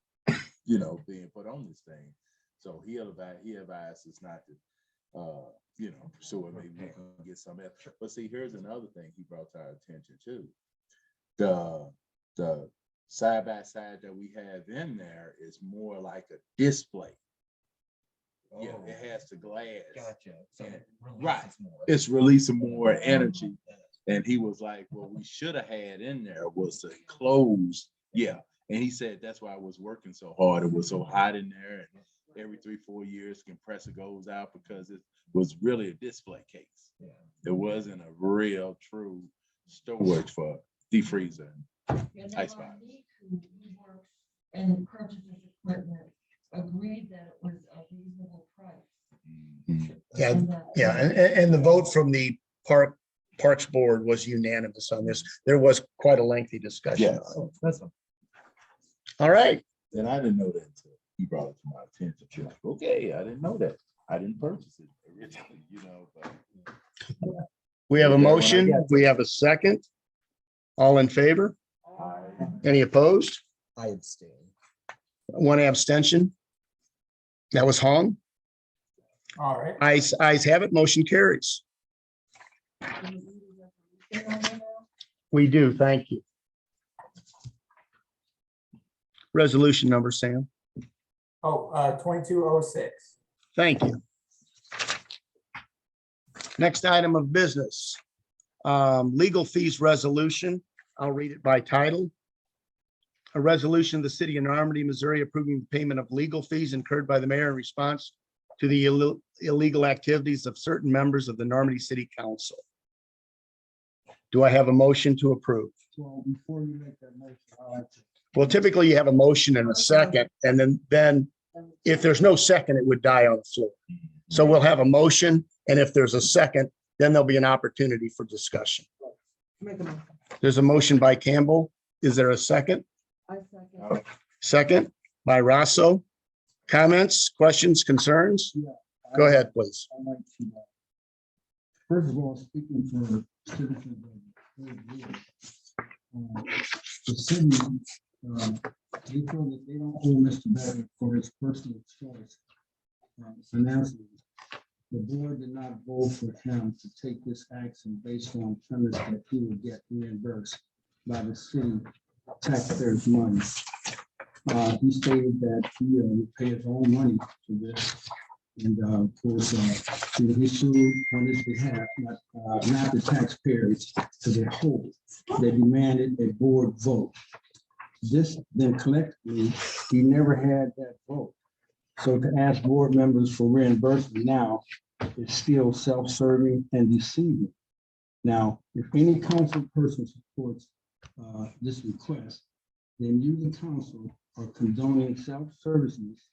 being put on this thing. So he advised us not to, pursue it. Maybe we can get some else. But see, here's another thing he brought to our attention too. The side by side that we have in there is more like a display. Yeah, it has the glass. Gotcha. So it Right. releases more. It's releasing more energy. And he was like, what we should have had in there was a closed. Yeah. And he said that's why I was working so hard. It was so hot in there. And every 3-4 years, compressor goes out because it was really a display case. Yeah. It wasn't a real true storage for deep freezer. Ice box. And purchases equipment agreed that it was a reasonable price. Yeah, and the vote from the Parks Board was unanimous on this. There was quite a lengthy discussion. Yes. on it. All right, And I didn't know that until he brought it to my attention. She was like, okay, I didn't know that. I didn't purchase it originally, but. we have a Okay, when I motion. got to- We have a second. All in favor? Any opposed? I abstain. One abstention. That was Hong. All right. Ayes have it. Motion carries. We do. Thank you. Resolution number, Sam. 2206. Thank you. Next item of business, legal fees resolution. I'll read it by title. A resolution of the city of Normandy, Missouri, approving the payment of legal fees incurred by the mayor in response to the illegal activities of certain members of the Normandy City Council. Do I have a motion to approve? Well, before you make that motion, I'll have to. Well, typically you have a motion and a second, and then if there's no second, it would die on the floor. So we'll have a motion, and if there's a second, then there'll be an opportunity for discussion. Make a motion. There's a motion by Campbell. Is there a second? I second. Second by Rosso. Comments, questions, concerns? Yeah, Go ahead, please. I'd like to, first of all, speaking for citizens of the city, they feel that they don't owe Mr. Better for his personal choice. Financially, the board did not vote for him to take this action based on premise that he would get reimbursed by the city taxpayers' money. He stated that he would pay his own money to this. And of course, he sued on his behalf, not the taxpayers as a whole. They demanded a board vote. This then collectively, he never had that vote. So to ask board members for reimbursement now is still self-serving and deceiving. Now, if any council person supports this request, then you, the council, are condoning self-serviceness,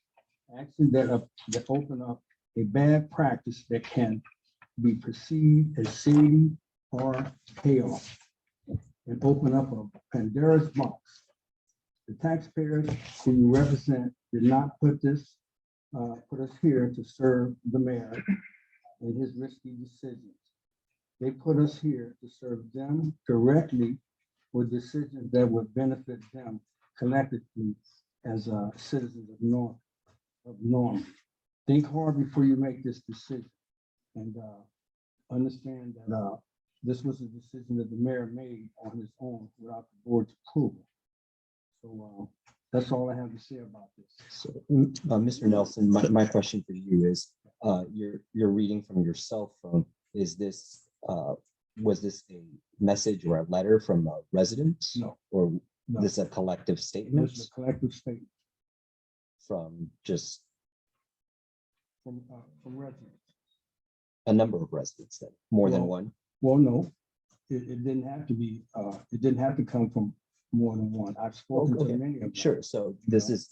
actions that open up a bad practice that can be perceived as shady or payoff, and open up a Pandora's box. The taxpayers who you represent did not put us here to serve the mayor and his risky decisions. They put us here to serve them directly with decisions that would benefit them collectively as citizens of Normandy. Think hard before you make this decision, and understand that this was a decision that the mayor made on his own without the board's approval. So that's all I have to say about this. So, Mr. Nelson, my question for you is, you're reading from your cell phone. Is this, was this a message or a letter from a resident? No. Or No. this a collective statement This is a collective statement from just from residents. a number of residents then, more than Well, one? Well, no, it didn't have to be, it didn't have to come from more than one. I've spoken to Okay, many of them. sure. So this is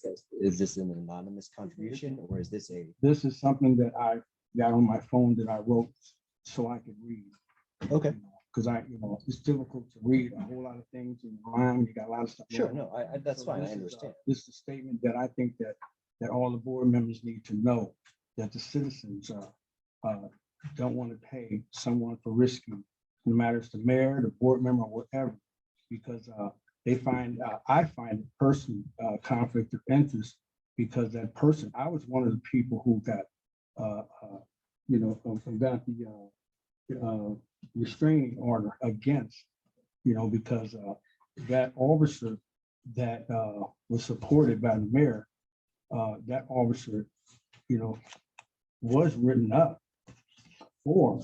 this an anonymous contribution, or is this a? This is something that I got on my phone that I wrote so I could read. Okay. Because it's difficult to read a whole lot of things in rhyme. You got a lot of stuff. Sure, going no, on. that's So fine, I this is, understand. This is a statement that I think that all the board members need to know, that the citizens don't want to pay someone for risking, no matter it's the mayor, the board member, or whatever, because I find it personally conflict of interest, because that person, I was one of the people who got the restraining order against, because that officer that was supported by the mayor, that officer, was written up for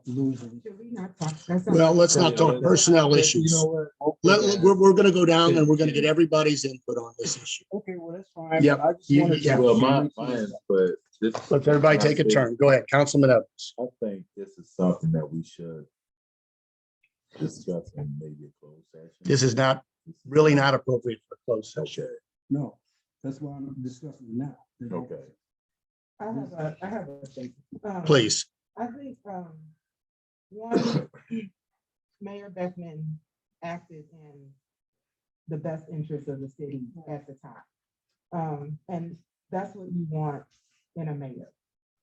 losing. Should we not talk? That's not- Well, let's not talk personnel You issues. know what? We're going to go down and we're going to get everybody's input on this issue. Okay, well, that's fine. Yep, but I just you- wanted to- yeah. Well, mine, but this. Let's everybody take a turn. Go ahead, Councilman Evans. I think this is something that we should discuss in maybe a closed session. This is really not appropriate for closed session. No, that's why I'm discussing it now. Okay. I have a thing. Please. I think, one, Mayor Beckman acted in the best interest of the city at the time. And that's what you want in a mayor.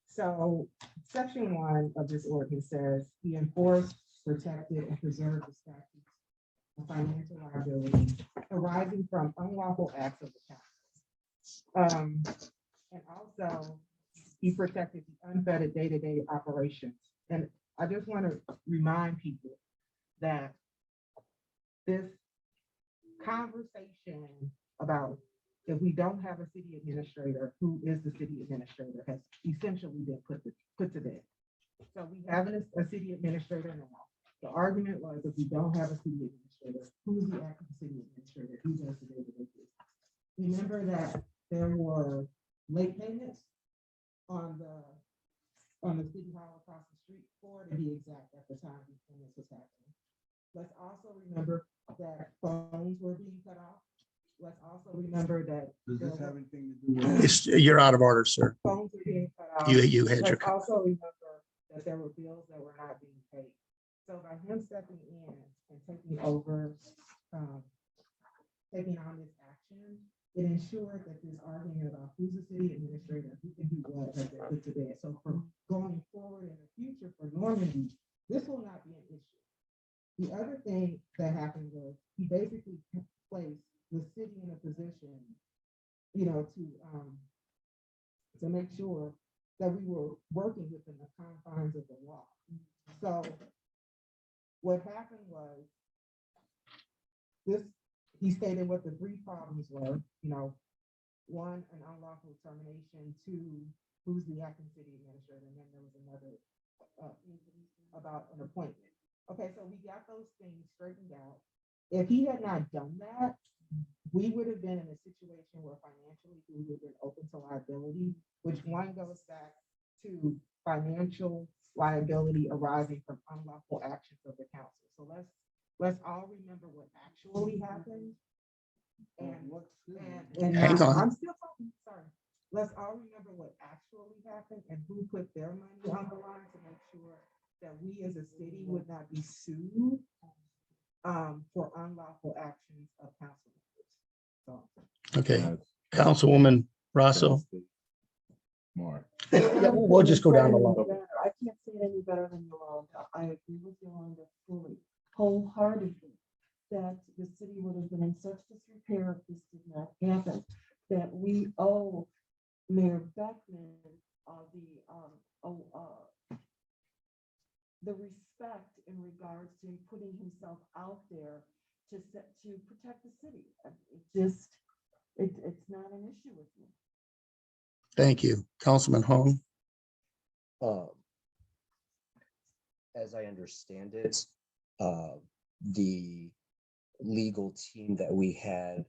So section 1 of this ordinance says, he enforced, protected, and preserved the statutes of financial liability arising from unlawful acts of the council. And also, he protected the unfettered day-to-day operations. And I just want to remind people that this conversation about if we don't have a city administrator, who is the city administrator, has essentially been put to bed. So we have a city administrator now. The argument was if we don't have a city administrator, who's the acting city administrator? Who does the day-to-day business? Remember that there were late payments on the city hall across the street, 4 to be exact, at the time these payments was happening. Let's also remember that phones were being cut off. Let's also remember that Does there this were have anything to do with? You're out of order, sir. phones were being cut off. You had your, Let's also remember that there were bills that were not being paid. So by him stepping in and taking over, taking on this action, it ensured that this argument about who's the city administrator, who can do what, has been put to bed. So for going forward in the future for Normandy, this will not be an issue. The other thing that happened was he basically placed the city in a position, you know, to make sure that we were working within the confines of the law. So what happened was this, he stated what the 3 problems were, you know, 1, an unlawful termination, 2, who's the acting city administrator, and then there was another about an appointment. Okay, so we got those things straightened out. If he had not done that, we would have been in a situation where financially we would have been open to liability, which one goes back to financial liability arising from unlawful actions of the council. So let's all remember what actually happened. And Hang on. I'm still talking, sorry. Let's all remember what actually happened and who put their money on the line to make sure that we as a city would not be sued for unlawful actions of council members. So. okay, Councilwoman Rosso. Mark. Yeah, we'll just go down the line. I can't say it any better than Yolanda. I agree with Yolanda fully, wholeheartedly, that the city would have been in such disrepair if this did not happen, that we owe Mayor Beckman the respect in regards to him putting himself out there to protect the city. It's not an issue with me. Thank you, Councilman Hong. As I understand it, the legal team that we had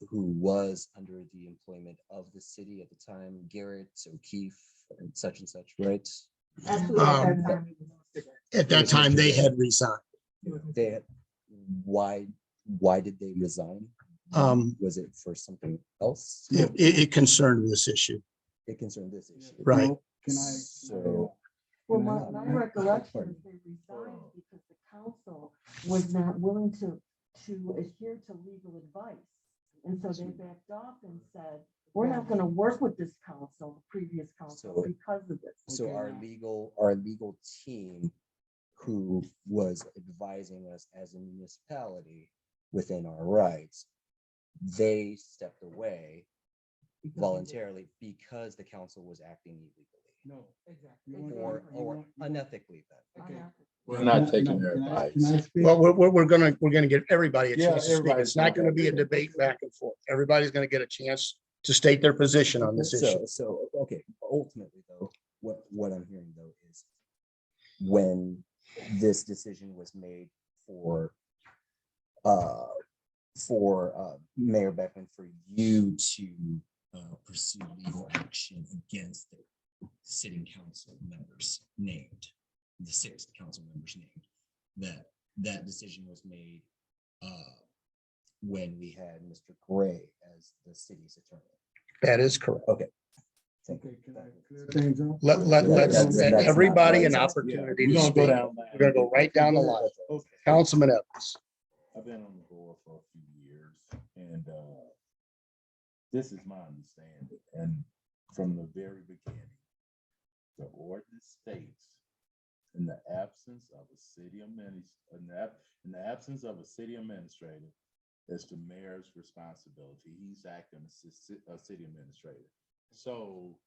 who was under the employment of the city at the time, Garrett O'Keefe and such, right? Actually, At that time, they had resigned. They had, why did they resign? Was it for something else? It concerned this issue, It concerned this issue. right? Can I? So, Well, my recollection is they resigned because the council was not willing to adhere to legal advice. And so they backed off and said, we're not going to work with this council, previous council, because of this. so our legal team who was advising us as a municipality within our rights, they stepped away voluntarily because the council was acting illegally No, Exactly. or unethically then. Okay. We're not taking Can I- their can I advice. speak? Well, we're gonna give everybody a Yeah, chance to speak. everybody's It's not gonna be a debate back and forth. Everybody's gonna get a chance to state their position on this issue. So, okay, ultimately though, what I'm hearing though is when this decision was made for Mayor Beckman, for you to pursue legal action against the sitting council members named, the 6 council members named, that decision was made when we had Mr. Gray as the city's attorney. That is correct. Okay. Thank Okay, you. can I clear things up? Let's That's everybody not an right. opportunity We're to gonna go speak. down. We're gonna go right down the line. Okay. Councilman Evans. I've been on the board for a few years, and this is my understanding. And from the very beginning, the ordinance states, in the absence of a city administrator, it's the mayor's responsibility. He's acting as a city administrator. So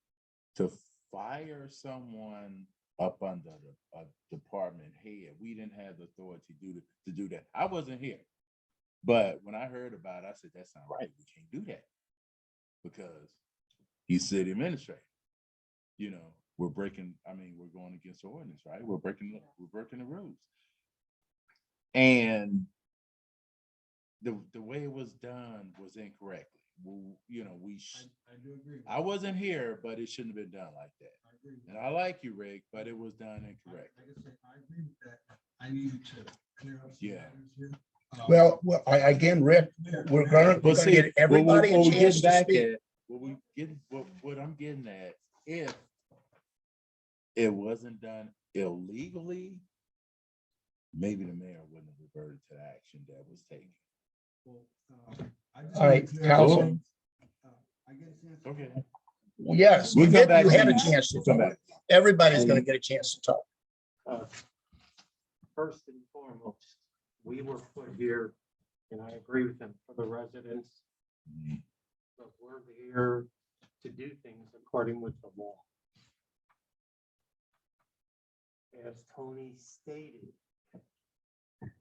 to fire someone up under a department head, we didn't have the authority to do that. I wasn't here. But when I heard about it, I said, that's not right. We can't do that because he's city administrator. You know, we're breaking, I mean, we're going against the ordinance, right? We're breaking the rules. And the way it was done was incorrectly. Well, you know, I do agree. I wasn't here, but it shouldn't have been done like that. I agree. And I like you, Rick, but it was done incorrectly. Like I said, I agree with that. I needed to clear up some Yeah. matters here. Well, again, Rick, we're gonna get everybody a chance to speak. What I'm getting at, if it wasn't done illegally, maybe the mayor wouldn't have reverted to the action that was taken. Well, I just All right, need to clear up counsel. some- I get a chance. Okay. Well, yes, We'll you come back had to a you. chance to We'll come talk. back. Everybody's gonna get a chance to talk. First and foremost, we were put here, and I agree with them, for the residents. But we're here to do things according with the law. As Tony stated,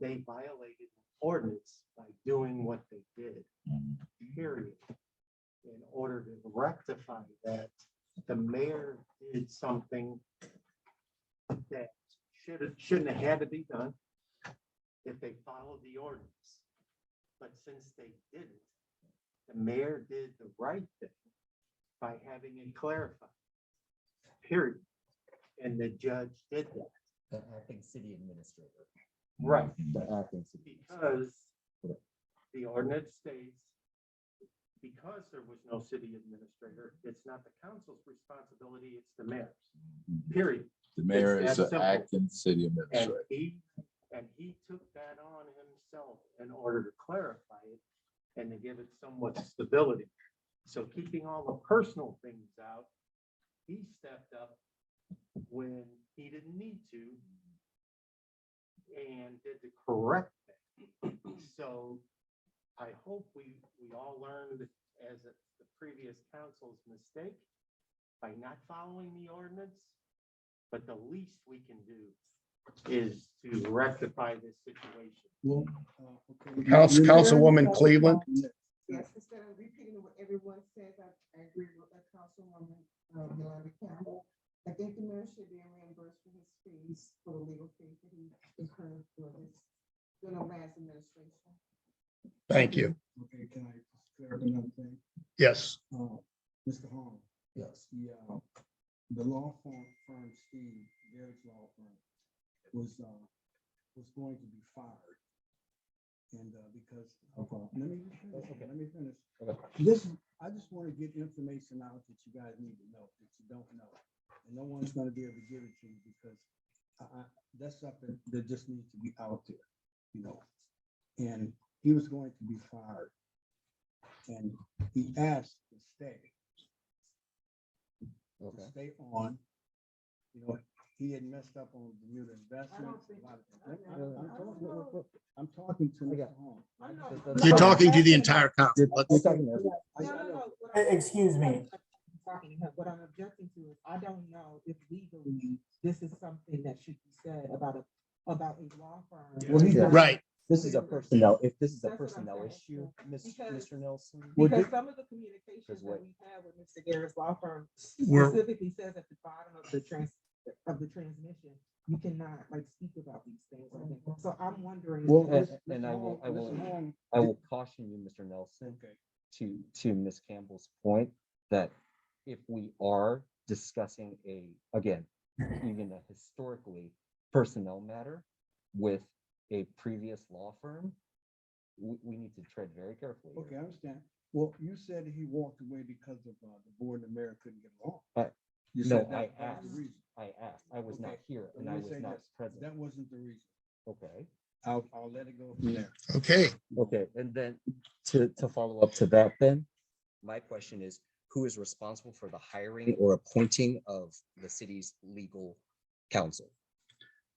they violated the ordinance by doing what they did, period. In order to rectify that, the mayor did something that shouldn't have had to be done if they followed the ordinance. But since they didn't, the mayor did the right thing by having it clarified, period. And the judge did that. The acting city administrator. Right. The acting city. Because the ordinance states, because there was no city administrator, it's not the council's responsibility, it's the mayor's, period. The mayor It's is that the simple. acting city And administrator. he took that on himself in order to clarify it and to give it somewhat stability. So keeping all the personal things out, he stepped up when he didn't need to and did the correct thing. So I hope we all learned as the previous council's mistake by not following the ordinance. But the least we can do is to rectify this situation. Well, okay. Councilwoman Cleveland. Yes, instead of repeating what everyone says, I agree with that Councilwoman Yolanda Campbell. I think the mayor should be reimbursed for his fees for the legal fees that he incurred for this, last administration. Thank you. Okay, can I clear up another thing? Yes. Mr. Hall, Yes. the law firm Steve, Garrett's law firm, was going to be fired. And because, let me finish. Listen, I just want to get information out that you guys need to know, that you don't know. And no one's going to be able to give it to you because that's something that just needs to be out there, you know. And he was going to be fired. And he asked to stay. To stay on, you know, he had messed up on Bermuda investments. I'm talking to Mr. Hall. You're talking to the entire council. Excuse me. Talking to him. What I'm objecting to is I don't know if legally this is something that should be said about a law firm. Well, he's not- Right. This is a personnel, if this is a That's what I'm personnel saying. issue, Because- Mr. Nelson. Because some of the communications Because that what- we've had with Mr. Garrett's law firm We're- specifically says at the bottom of the transmission, you cannot like speak about these things. I think. So I'm wondering. Well, if- and I will caution you, Mr. Nelson, Okay. to Ms. Campbell's point, that if we are discussing again, even a historically personnel matter with a previous law firm, we need to tread very carefully. Okay, I understand. Well, you said he walked away because of the board and the mayor couldn't get along. Uh, You no, said I that was the asked. reason. I asked, I was not Okay, here let and me I was say not this. present. That wasn't the reason. Okay. I'll let it go from there. Okay. Okay, and then to follow up to that, then, my question is, who is responsible for the hiring or appointing of the city's legal counsel?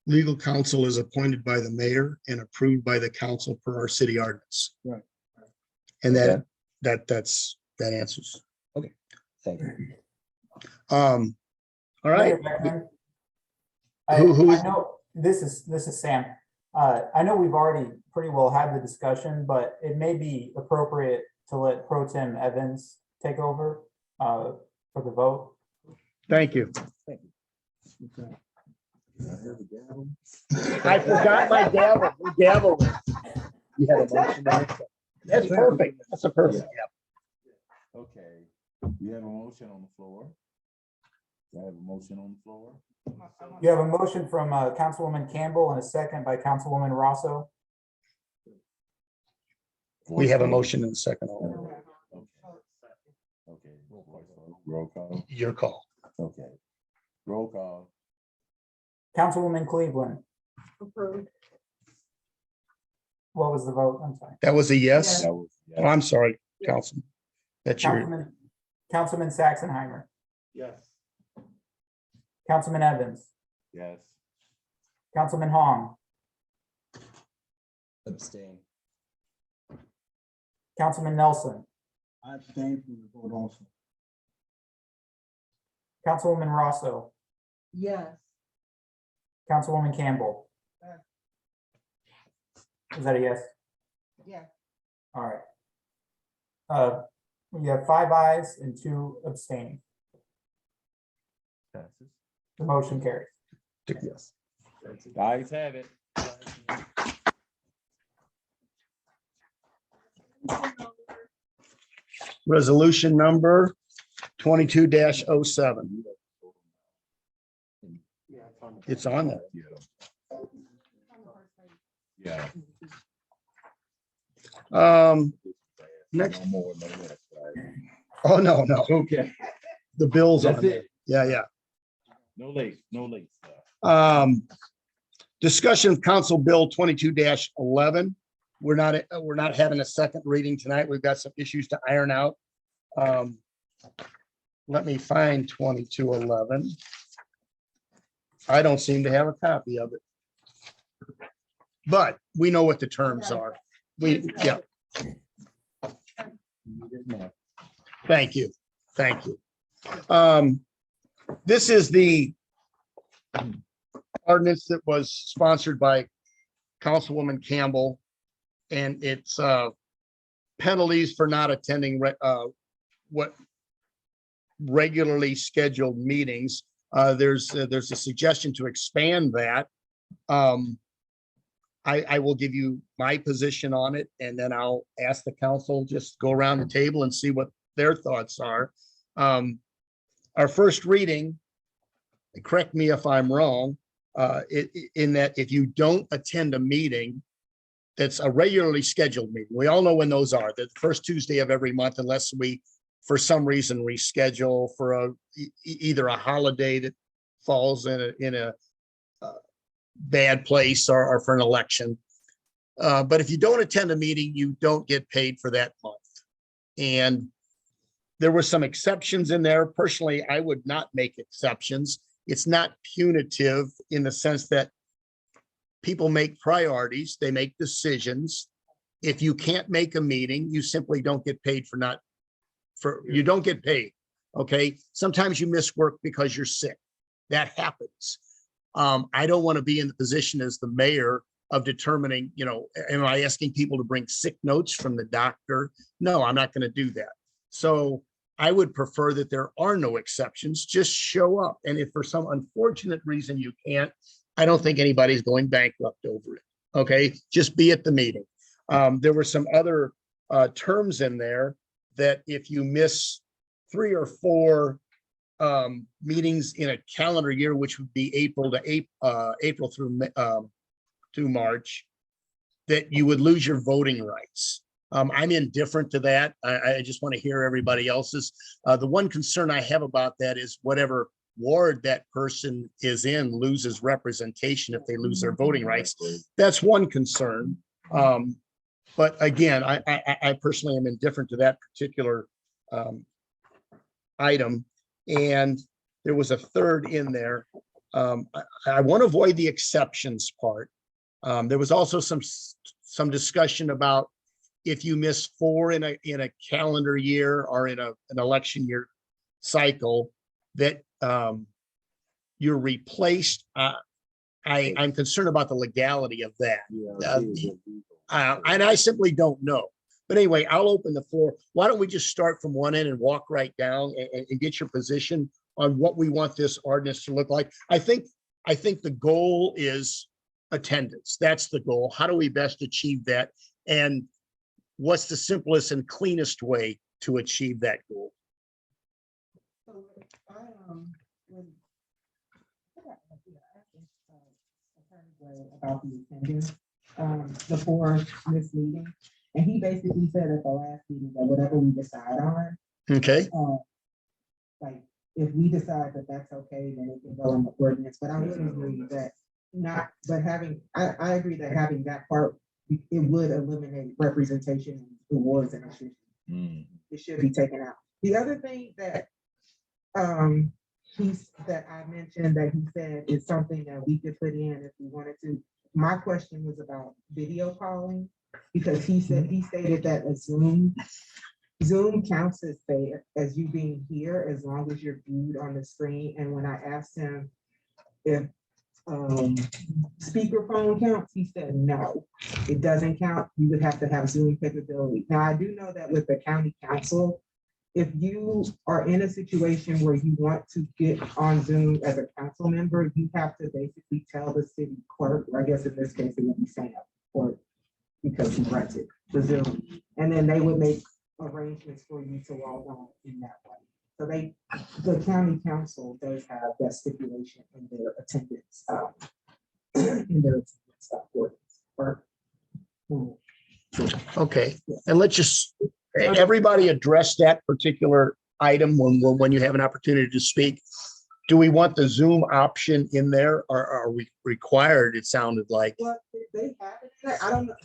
Legal counsel is appointed by the mayor and approved by the council per our city ordinance. Right. And Okay. that answers. Thank you. All right. I Who is- know, this is Sam. I know we've already pretty well had the discussion, but it may be appropriate to let Pro Tem Evans take over for the vote. Thank you. Thank you. Okay. I forgot my gavel. The gavel. You had a motion there. That's perfect. That's a perfect. Okay, you have a motion on the floor. Do I have a motion on the floor? You have a motion from Councilwoman Campbell and a second by Councilwoman Rosso. We have a motion in a second. Okay, roll call. Your call. Okay, roll call. Councilwoman Cleveland, Approved. what was the vote? I'm sorry. That was a yes. That was, Oh, I'm sorry, Councilman. That's your, Councilman Saxenheimer, Yes. Councilman Evans, yes. Councilman Hong, Abstain. Councilman Nelson, I abstain from the vote also. Councilwoman Rosso, Yes. Councilwoman Campbell. Is that a yes? Yeah. All right. We have 5 ayes and 2 abstaining. Passes. The motion carries. yes. Guys have it. Resolution number 22-07. It's on there. Yeah. Next. No more, no less, right? Oh, no. Okay. The bill's on That's there. it. Yeah. No late, no late stuff. Discussion of Council Bill 22-11. We're not having a second reading tonight. We've got some issues to iron out. Let me find 2211. I don't seem to have a copy of it. But we know what the terms are. Yeah. Thank you. This is the ordinance that was sponsored by Councilwoman Campbell, and it's penalties for not attending what regularly scheduled meetings. There's a suggestion to expand that. I will give you my position on it, and then I'll ask the council, just go around the table and see what their thoughts are. Our first reading, correct me if I'm wrong, in that if you don't attend a meeting that's a regularly scheduled meeting, we all know when those are, the first Tuesday of every month, unless we, for some reason, reschedule for either a holiday that falls in a bad place or for an election. But if you don't attend a meeting, you don't get paid for that month. And there were some exceptions in there. Personally, I would not make exceptions. It's not punitive in the sense that people make priorities, they make decisions. If you can't make a meeting, you simply don't get paid you don't get paid. Okay. Sometimes you miss work because you're sick. That happens. I don't want to be in the position as the mayor of determining, am I asking people to bring sick notes from the doctor? No, I'm not going to do that. So I would prefer that there are no exceptions, just show up. And if for some unfortunate reason you can't, I don't think anybody's going bankrupt over it. Okay, just be at the meeting. There were some other terms in there that if you miss 3 or 4 meetings in a calendar year, which would be April through March, that you would lose your voting rights. I'm indifferent to that. I just want to hear everybody else's. The one concern I have about that is whatever ward that person is in loses representation if they lose their voting rights. That's one concern. But again, I personally am indifferent to that particular item. And there was a third in there. I want to avoid the exceptions part. There was also some discussion about if you miss 4 in a calendar year or in an election year cycle, that you're replaced. I'm concerned about the legality of that. And I simply don't know. But anyway, I'll open the floor. Why don't we just start from one end and walk right down and get your position on what we want this ordinance to look like. I think the goal is attendance. That's the goal. How do we best achieve that? And what's the simplest and cleanest way to achieve that goal? So I, when. About the attendance, before this meeting, and he basically said at the last meeting that whatever we decide on, Okay, like, if we decide that that's okay, then it can go in the ordinance, but I would agree that not, but having, I agree that having that part, it would eliminate representation in awards and it should be taken out. The other thing that, that I mentioned that he said is something that we could put in if we wanted to. My question was about video calling, because he stated that a Zoom counts as fair as you being here as long as you're viewed on the screen. And when I asked him if speakerphone counts, he said no, it doesn't count. You would have to have Zoom capability. Now I do know that with the county council, if you are in a situation where you want to get on Zoom as a council member, you have to basically tell the city clerk, or I guess in this case it would be Sam, or because he runs it, the Zoom, and then they would make arrangements for you to log on in that way. So the county council does have that stipulation in their attendance, okay. And let's just, everybody address that particular item when you have an opportunity to speak. Do we want the Zoom option in there, or are we required? It sounded like. Well, they have it in there. I don't know.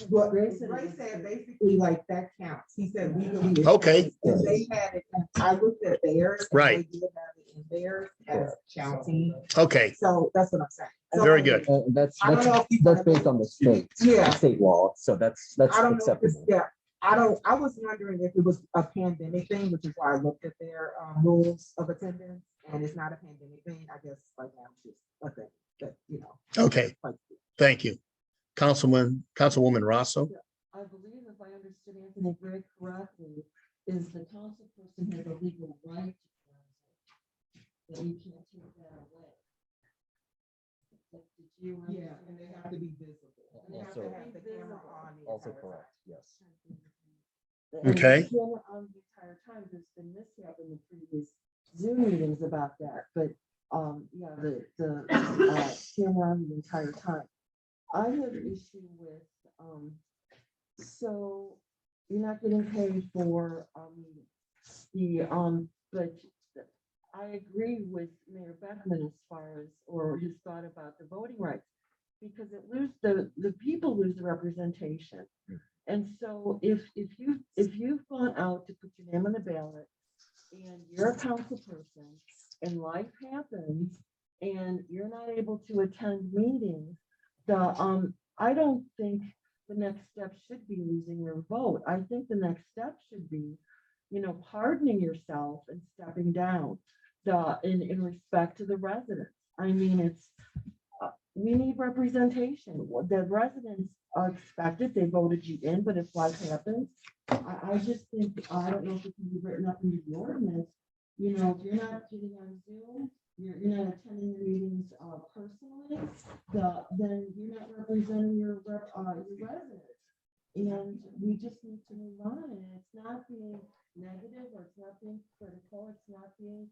What Ray said, basically like that counts. He said legally. Okay. And they had it. I looked at theirs. And Right. They did have it in theirs as counting. Okay, So that's what I'm saying. So, very good. That's I don't know if you- based on the Yeah. state law, so that's I don't know. If acceptable. it's, yeah. I was wondering if it was a pandemic thing, which is why I looked at their rules of attendance, and it's not a pandemic thing. I guess right now it's just a thing that, you know. Okay, Like, thank you. Councilwoman Rosso. I believe if I understood Anthony Gregg correctly, is the council person has a legal right to counsel, that you can't take that away. Did you? yeah, and they have to be visible. They have to Also- have the camera on. the Also entire correct, yes. And Okay. the camera on the entire time, there's been mishap in the previous Zoom meetings about that, but, yeah, the camera on the entire time. I have an issue with, so you're not getting paid for, but I agree with Mayor Beckman as far as, or his thought about the voting rights, because the people lose the representation. And so if you've gone out to put your name on the ballot and you're a council person and life happens and you're not able to attend meetings, I don't think the next step should be losing your vote. I think the next step should be, pardoning yourself and stepping down in respect to the residents. I mean, we need representation. The residents are expected, they voted you in, but if life happens, I just think, I don't know if it can be written up into the ordinance. If you're not getting on Zoom, you're not attending the meetings personally, then you're not representing your residents. And we just need to move on, and it's not being negative, or it's not being critical, it's not being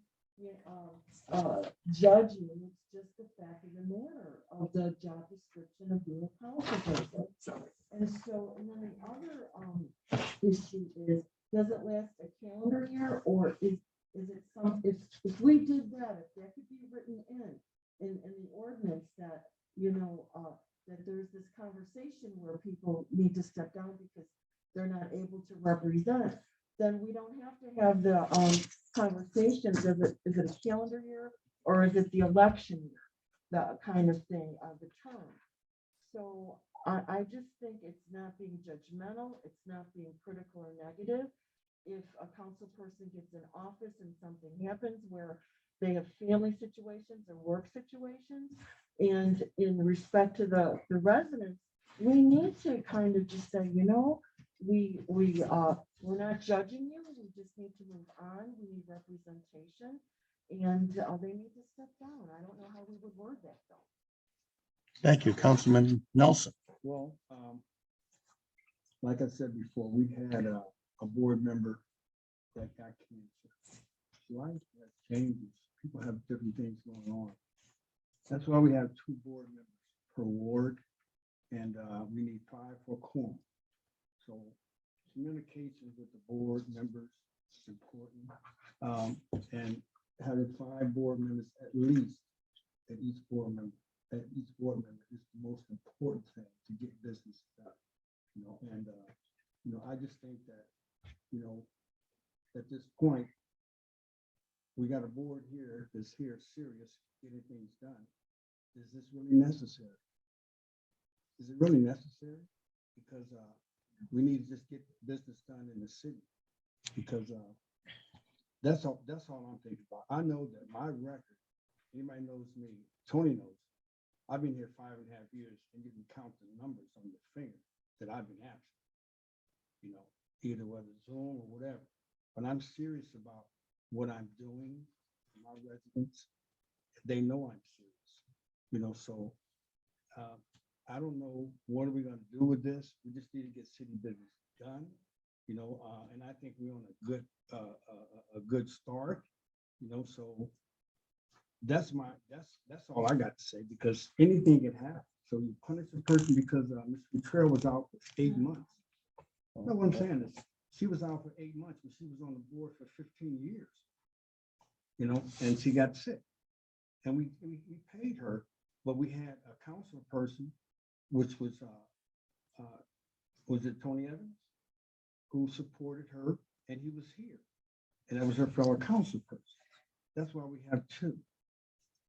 judging, it's just the fact of the matter of the job description of being a council person. And then the other issue is, does it last a calendar year, or is it if we did that, if that could be written in the ordinance that, that there's this conversation where people need to step down because they're not able to represent, then we don't have to have the conversations. Is it a calendar year, or is it the election year, the kind of thing of the term? So I just think it's not being judgmental, it's not being critical or negative. If a council person gets in office and something happens where they have family situations or work situations, and in respect to the residents, we need to kind of just say, we're not judging you, we just need to move on, we need representation. And they need to step down. I don't know how we would word that though. Thank you, Councilman Nelson. Well, like I said before, we had a board member that got cancer. Life has changes. People have different things going on. That's why we have 2 board members per ward, and we need 5 for quorum. So communication with the board members is important. And having 5 board members at least at each board member is the most important thing to get business done. And I just think that, at this point, we got a board here that's here serious, getting things done. Is this really necessary? Is it really necessary? Because we need to just get business done in the city. Because that's all I'm thinking about. I know that my record, anybody knows me, Tony knows, I've been here 5.5 years, and you can count the numbers on your finger that I've been absent. Either whether Zoom or whatever. But I'm serious about what I'm doing for my residents. They know I'm serious. So I don't know what are we gonna do with this. We just need to get city business done. And I think we're on a good start. So that's all I got to say, because anything can happen. So you punish a person because Mr. Cottrell was out for 8 months. No, what I'm saying is, she was out for 8 months, but she was on the board for 15 years. And she got sick. And we paid her, but we had a council person, which was it Tony Evans, who supported her, and he was here. And that was her fellow council person. That's why we have 2.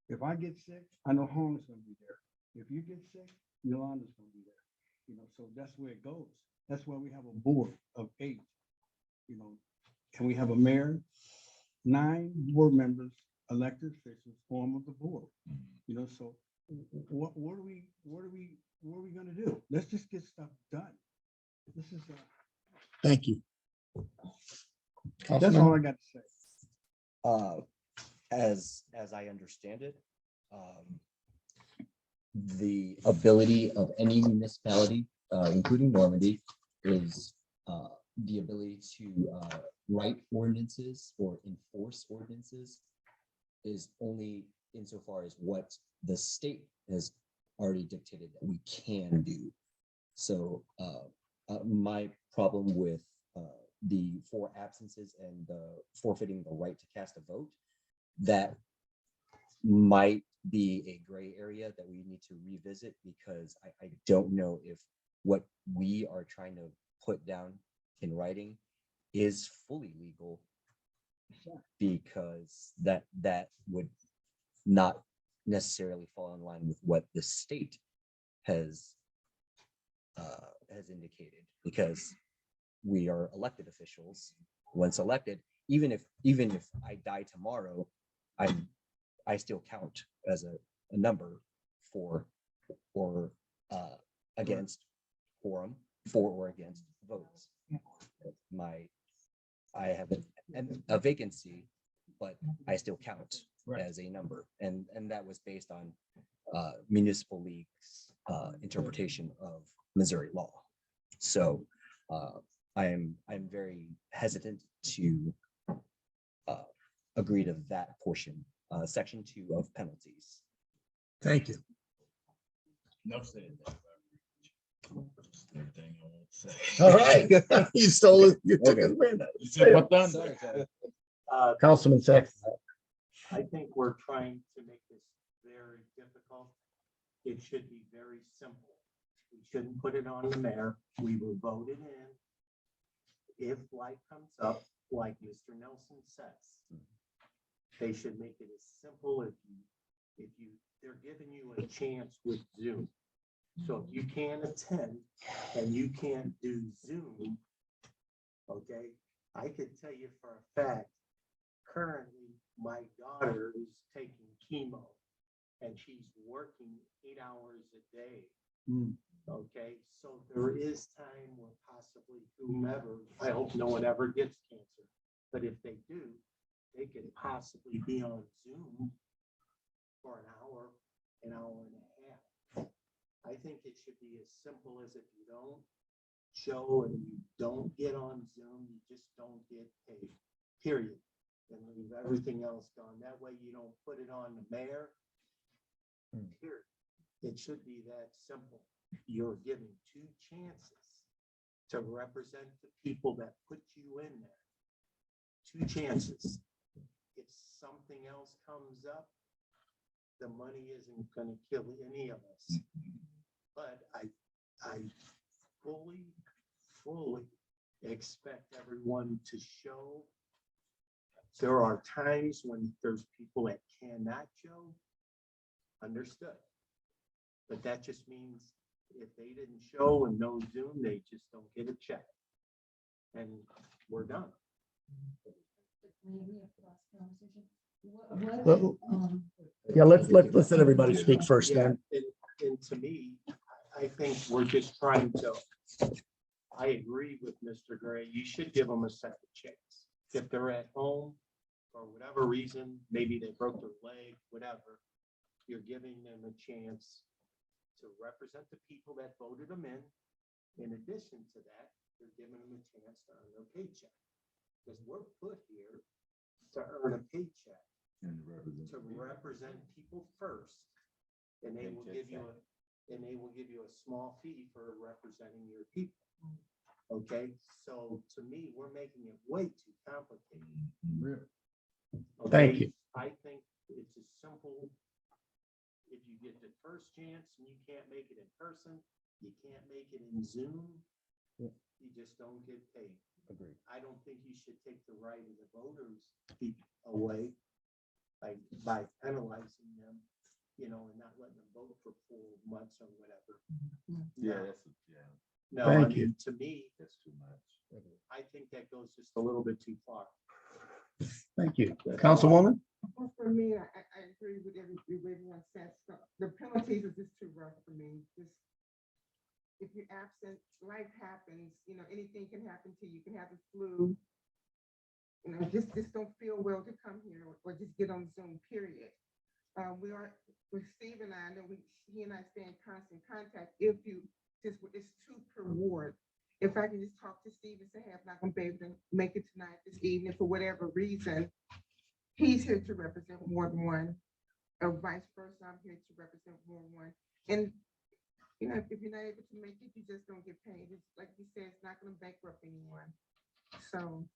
If I get sick, I know Holmes gonna be there. If you get sick, Yolanda's gonna be there. So that's where it goes. That's why we have a board of 8. And we have a mayor, 9 board members, elected officials, form of the board. So what are we gonna do? Let's just get stuff done. This is Thank you. that's all I got to say. As I understand it, the ability of any municipality, including Normandy, is the ability to write ordinances or enforce ordinances is only insofar as what the state has already dictated that we can do. So my problem with the 4 absences and forfeiting the right to cast a vote, that might be a gray area that we need to revisit, because I don't know if what we are trying to put down in writing is fully legal, because that would not necessarily fall in line with what the state has indicated, because we are elected officials. Once elected, even if I die tomorrow, I still count as a number for or against quorum, for or against votes. I have a vacancy, but I still count as a number, and that was based on municipal league's interpretation of Missouri law. So I'm very hesitant to agree to that portion, section 2 of penalties. Thank you. Enough said. Everything I want to say. All right. You stole it. You took Okay. it. Win. You said what done? Sorry, Tyler. Councilman Sexton. I think we're trying to make this very difficult. It should be very simple. We shouldn't put it on the mayor. We will vote it in. If light comes up, like Mr. Nelson says, they should make it as simple if they're giving you a chance with Zoom. So if you can't attend and you can't do Zoom, okay, I could tell you for a fact, currently my daughter is taking chemo and she's working 8 hours a day. Okay, so there is time where possibly whomever, I hope no one ever gets cancer, but if they do, they could possibly be on Zoom for an hour and a half. I think it should be as simple as if you don't show and you don't get on Zoom, you just don't get paid, period. And leave everything else gone. That way you don't put it on the mayor. Period. It should be that simple. You're giving 2 chances to represent the people that put you in there. 2 chances. If something else comes up, the money isn't gonna kill any of us. But I fully expect everyone to show. There are times when there's people that cannot show, understood. But that just means if they didn't show and no Zoom, they just don't get a check. And we're done. Yeah, let's let everybody speak first then. And to me, I think we're just trying to, I agree with Mr. Gray, you should give them a second chance. If they're at home, for whatever reason, maybe they broke their leg, whatever, you're giving them a chance to represent the people that voted them in. In addition to that, you're giving them a chance to earn their paycheck. Because we're put here to earn a paycheck, to represent people first. And they will give you a small fee for representing your people. Okay, so to me, we're making it way too complicated. Okay? Thank you. I think it's as simple. If you get the first chance and you can't make it in person, you can't make it in Zoom, you just don't get paid. Agreed. I don't think you should take the right of the voters away by penalizing them, and not letting them vote for 4 months or whatever. Yeah, No, Thank you. To me, that's too much. I think that goes just a little bit too far. Thank you. Councilwoman? Well, for me, I agree with everyone says. The penalties are just too rough for me. Just if you're absent, life happens, anything can happen to you. You can have the flu. Just don't feel well to come here or just get on Zoom, period. We are with Steve and I know he and I stay in constant contact. If you it's 2 per ward. If I can just talk to Steve and say, hey, I'm not gonna be able to make it tonight, this evening, for whatever reason, he's here to represent Ward 1, or vice versa, I'm here to represent Ward 1. And if you're not able to make it, you just don't get paid. It's like you said, it's not gonna bankrupt anyone. So.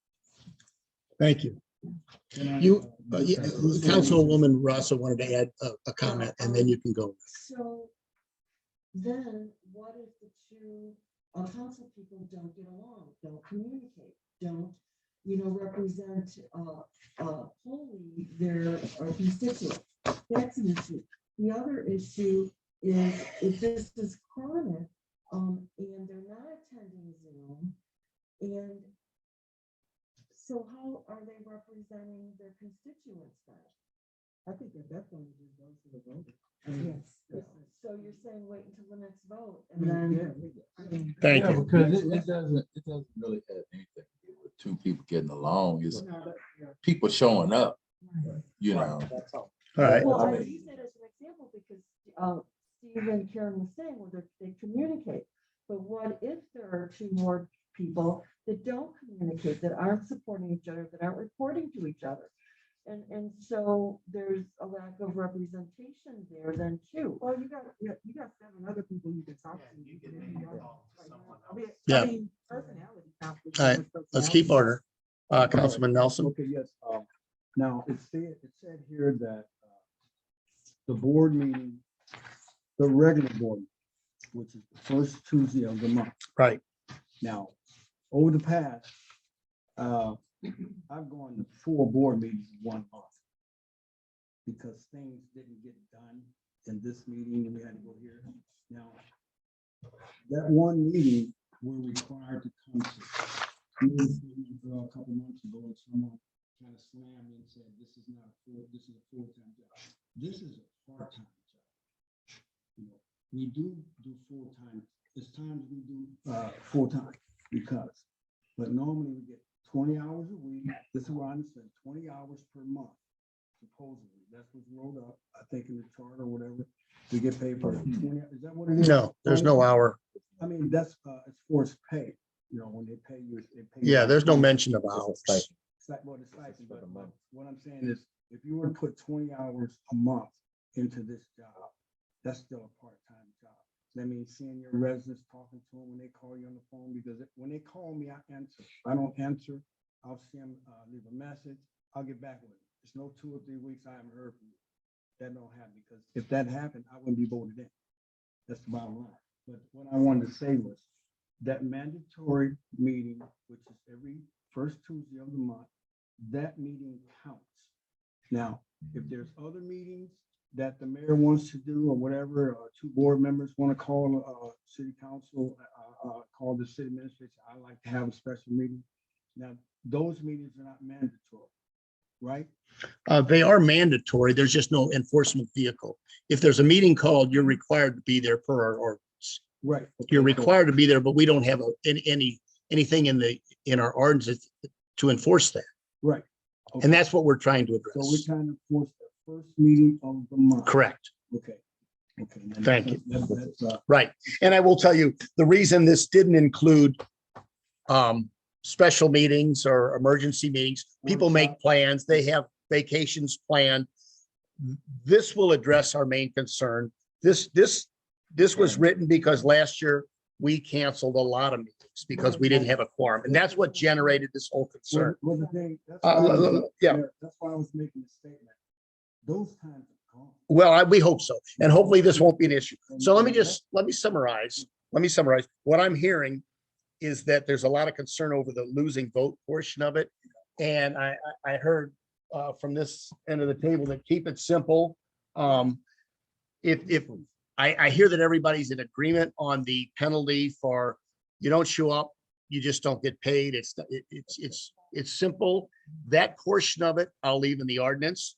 Thank you. Councilwoman Russell wanted to add a comment, and then you can go. So then what if the 2 council people don't get along, don't communicate, don't, represent wholly their constituents? That's an issue. The other issue is if this is chronic, and they're not attending Zoom, and so how are they representing their constituents then? I think that definitely just goes to the voter. Yes. So you're saying wait until the next vote and then. Thank you. Because it doesn't really have anything to do with 2 people getting along. It's people showing up, That's all. All right. Well, I use that as an example because Steve and Karen was saying, well, they communicate. But what if there are 2 more people that don't communicate, that aren't supporting each other, that aren't reporting to each other? And so there's a lack of representation there then too. Well, you got 7 other people you can talk to. You can make a call to someone else. Yeah. Personality conflict. All right, let's keep order. Councilman Nelson? Okay, yes. Now, it said here that the board meeting, the regular board, which is the first Tuesday of the month. Right. Now, over the past, I've gone to 4 board meetings in 1 month because things didn't get done in this meeting and we had to go here. Now, that 1 meeting, we're required to come to. A couple months ago, and someone kind of slammed me and said, this is a full-time job. This is a part-time job. We do full-time. It's times we do full-time but normally we get 20 hours a week this is what I understand, 20 hours per month, supposedly. That's what's rolled up, I think in the chart or whatever. We get paid for 20, is that what it is? No, there's no hour. I mean, that's, it's forced pay, you know, when they pay you. They pay you Yeah, by there's no 20. mention of hours. It's like, well, it's like, but what I'm saying is, if you were to put 20 hours a month into this job, that's still a part-time job. That means seeing your residents, talking to them when they call you on the phone, because when they call me, I answer. If I don't answer, I'll see them, leave a message. I'll get back with it. It's no 2 or 3 weeks I haven't heard from you. That don't happen, because if that happened, I wouldn't be voted in. That's the bottom line. But what I wanted to say was that mandatory meeting, which is every first Tuesday of the month, that meeting counts. Now, if there's other meetings that the mayor wants to do or whatever, or 2 board members want to call city council, call the city administration, I like to have a special meeting. Now, those meetings are not mandatory, right? They are mandatory. There's just no enforcement vehicle. If there's a meeting called, you're required to be there per our ordinance. Right. You're required to be there, but we don't have anything in our ordinance to enforce that. Right. And that's what we're trying to So we're address. trying to force the first meeting of the month. Correct. Okay. Okay. then Thank you. that's, Right. And I will tell you, the reason this didn't include special meetings or emergency meetings, people make plans, they have vacations planned. This will address our main concern. This was written because last year we canceled a lot of meetings because we didn't have a quorum. And that's what generated this whole concern. well, the thing, that's Yeah. that's why I was making the statement. Those times are gone. Well, we hope so. And hopefully this won't be an issue. So let me summarize. What I'm hearing is that there's a lot of concern over the losing vote portion of it. And I heard from this end of the table that keep it simple. If I hear that everybody's in agreement on the penalty for you don't show up, you just don't get paid. It's simple. That portion of it, I'll leave in the ordinance.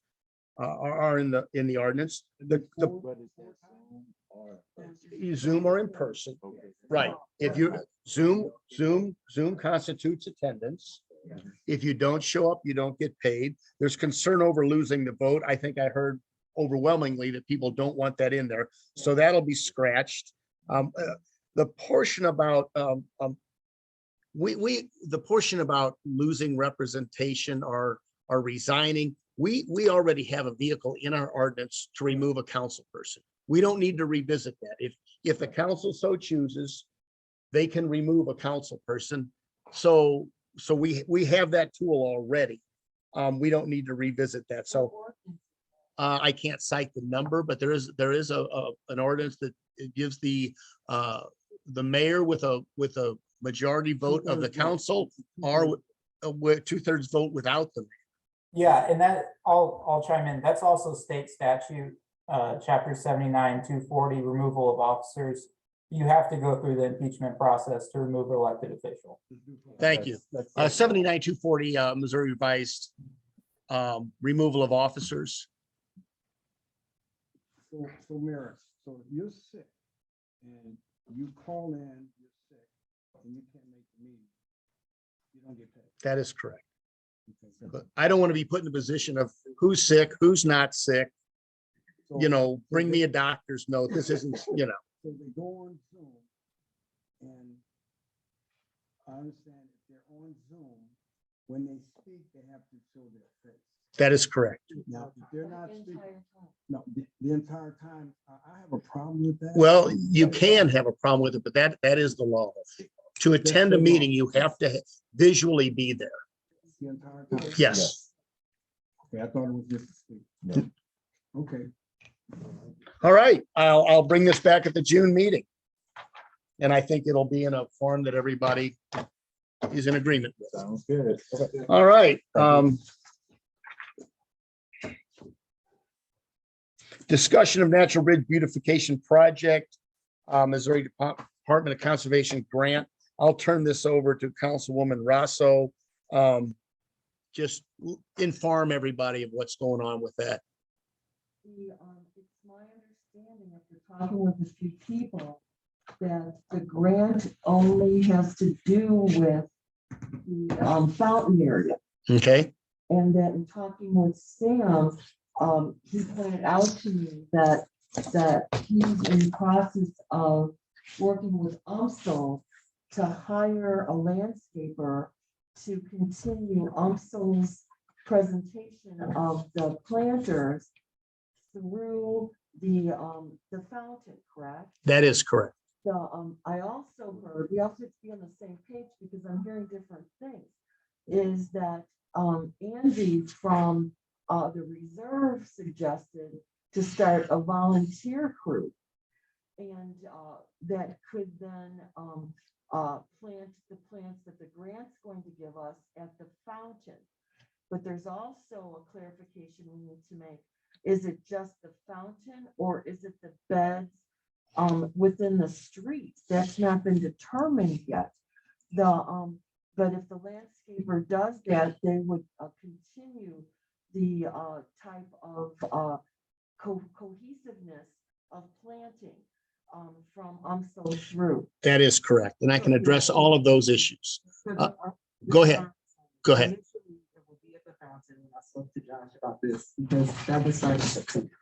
Are in the ordinance. The Zoom or in person, right? If you Zoom constitutes attendance. If you don't show up, you don't get paid. There's concern over losing the vote. I think I heard overwhelmingly that people don't want that in there, so that'll be scratched. The portion about the portion about losing representation or resigning. We already have a vehicle in our ordinance to remove a council person. We don't need to revisit that. If the council so chooses, they can remove a council person. So we have that tool already. We don't need to revisit that. So I can't cite the number, but there is an ordinance that it gives the mayor with a majority vote of the council or with 2/3 vote without them. Yeah, and that, I'll chime in. That's also state statute, chapter 79, 240, removal of officers. You have to go through the impeachment process to remove an elected official. Thank you. 79 240 Missouri revised removal of officers. So Mayor, so if you're sick and you call in, you're sick and you can't make the meeting, you don't get paid. That is correct. Okay. But I don't want to be put in a position of who's sick, who's not sick. So- Bring me a doctor's note. This isn't, So they go on Zoom and I understand if they're on Zoom, when they speak, they have to show their face. that is correct. Now, if they're not speaking, no, the entire time, I have a problem with that. Well, you can have a problem with it, but that is the law. To attend a meeting, you have to visually be there. The entire time. Yes. Okay, I thought it was just a speak. Okay. All right. I'll bring this back at the June meeting. And I think it'll be in a form that everybody is in agreement with. Sounds good. All right. Discussion of Natural Bridge Beautification Project, Missouri Department of Conservation grant. I'll turn this over to Councilwoman Rosso. Just inform everybody of what's going on with that. It's my understanding after talking with a few people that the grant only has to do with the fountain area. Okay, And that in talking with Sam, he pointed out to me that he's in the process of working with UMSL to hire a landscaper to continue UMSL's presentation of the planters through the fountain, correct? that is correct. So, I also heard, we also have to be on the same page because I'm hearing different things, is that, Andy from, the reserve suggested to start a volunteer crew. And, that could then, plant the plants that the grant's going to give us at the fountain. But there's also a clarification we need to make. Is it just the fountain or is it the beds within the street? That's not been determined yet. But if the landscaper does that, they would continue the type of cohesiveness of planting from UMSL through. That is correct. And I can address all of those issues. Go ahead. Go ahead. Initially, it will be at the fountain, and I spoke to Josh about this because that was starting in September.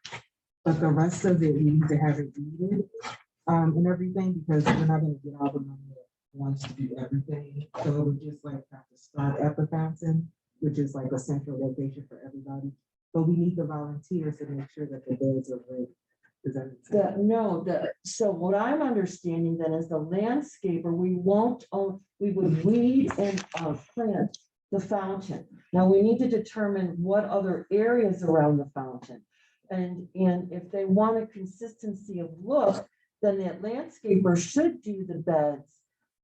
But the rest of it, we need to have it needed and everything, because we're not gonna get all the money that wants to do everything. So we just like have to start at the fountain, which is like a central location for everybody. But we need the volunteers to make sure that the beds are ready. Does that make sense? So what I'm understanding then is the landscaper, we won't own, we would weed and plant the fountain. Now, we need to determine what other areas around the fountain. And if they want a consistency of look, then that landscaper should do the beds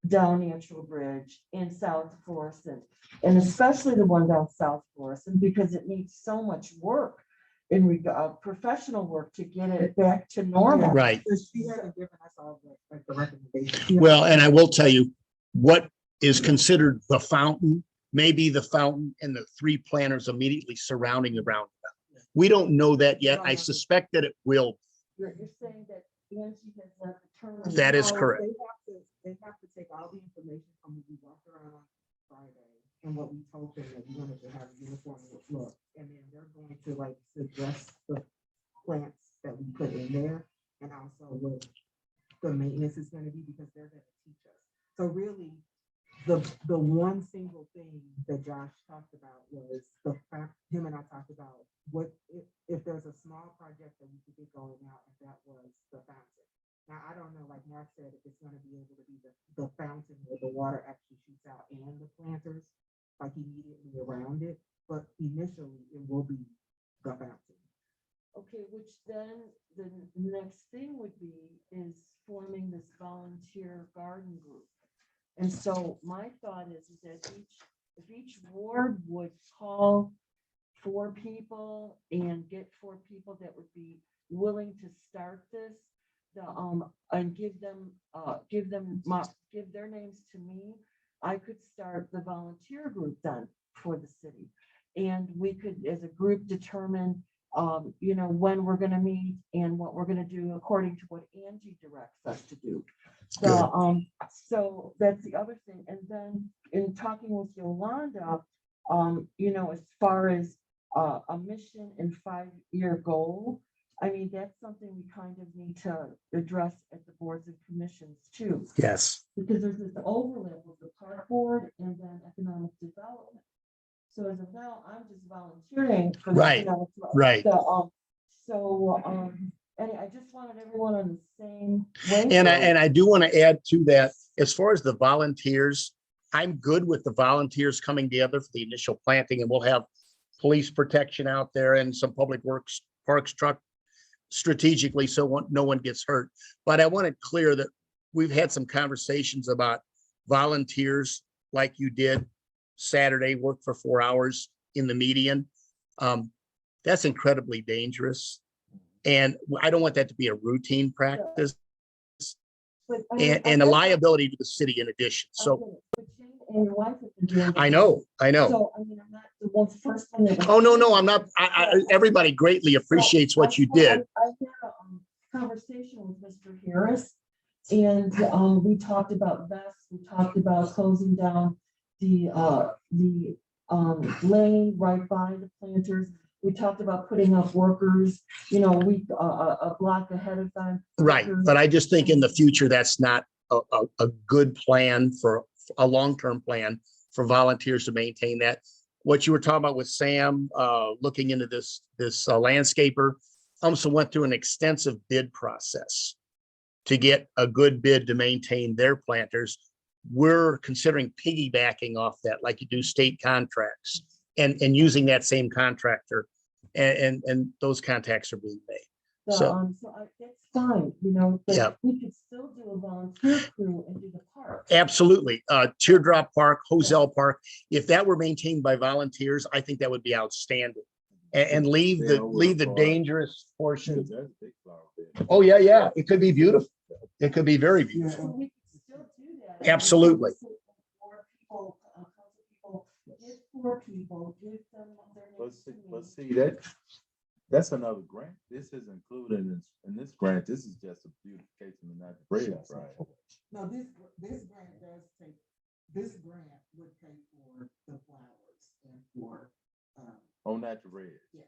down Natural Bridge and South Florissant, and especially the one down South Florissant, because it needs so much work in regard, professional work to get it back to normal. Right. So she hasn't given us all the recommendations. Well, and I will tell you what is considered the fountain, maybe the fountain and the three planters immediately surrounding the roundabout. We don't know that yet. I suspect that it will. You're saying that Angie has not determined. That is No, correct. They have to take all the information from what we walked around on Friday and what we told them that we wanted to have a uniform look. And then they're going to like suggest the plants that we put in there and also what the maintenance is gonna be, because they're gonna teach us. So really, the one single thing that Josh talked about was the fact, him and I talked about what if there's a small project that we could get going out, and that was the fountain. Now, I don't know, like Mark said, if it's gonna be able to be the fountain where the water actually shoots out and the planters, like immediately around it, but initially it will be the fountain. Okay, which then the next thing would be is forming this volunteer garden group. And so my thought is that if each ward would call 4 people and get 4 people that would be willing to start this, and give their names to me, I could start the volunteer group then for the city. And we could, as a group, determine, when we're gonna meet and what we're gonna do according to what Angie directs us to do. So that's the other thing. And then in talking with Yolanda, as far as a mission and 5-year goal, I mean, that's something we kind of need to address at the boards and commissions too. Yes. Because there's this overlap with the park board and then economic development. So as of now, I'm just volunteering for the Right, economic right. development. And I just wanted everyone on the same wavelength. And I do want to add to that, as far as the volunteers, I'm good with the volunteers coming together for the initial planting, and we'll have police protection out there and some public works parks truck strategically so no one gets hurt. But I want it clear that we've had some conversations about volunteers like you did Saturday, work for 4 hours in the median. That's incredibly dangerous. And I don't want that to be a routine practice and a liability to the city in addition. So And your wife has been doing I know. So, I mean, I'm not the one first one that. Oh, no, I'm not. Everybody greatly appreciates what you did. I had a conversation with Mr. Harris, and we talked about vests. We talked about closing down the lane right by the planters. We talked about putting up workers, a week, a block ahead of time. Right, workers. but I just think in the future, that's not a good plan for a long-term plan for volunteers to maintain that. What you were talking about with Sam, looking into this landscaper, also went through an extensive bid process to get a good bid to maintain their planters. We're considering piggybacking off that, like you do state contracts, and using that same contractor, and those contacts are being made. So That's fine, Yeah. but we could still do a volunteer crew and do the park. absolutely, Teardrop Park, Hosel Park, if that were maintained by volunteers, I think that would be outstanding. And leave the dangerous portion. Oh, yeah, it could be beautiful. It could be very beautiful. So we could still do that. Absolutely. Four people, give 4 people, give them their names to me. Let's see, that's another grant. This is included in this grant. This is just a beautification of natural bridge, right? No, this grant does take, this grant would pay for the flowers and for, On natural bridge. yes.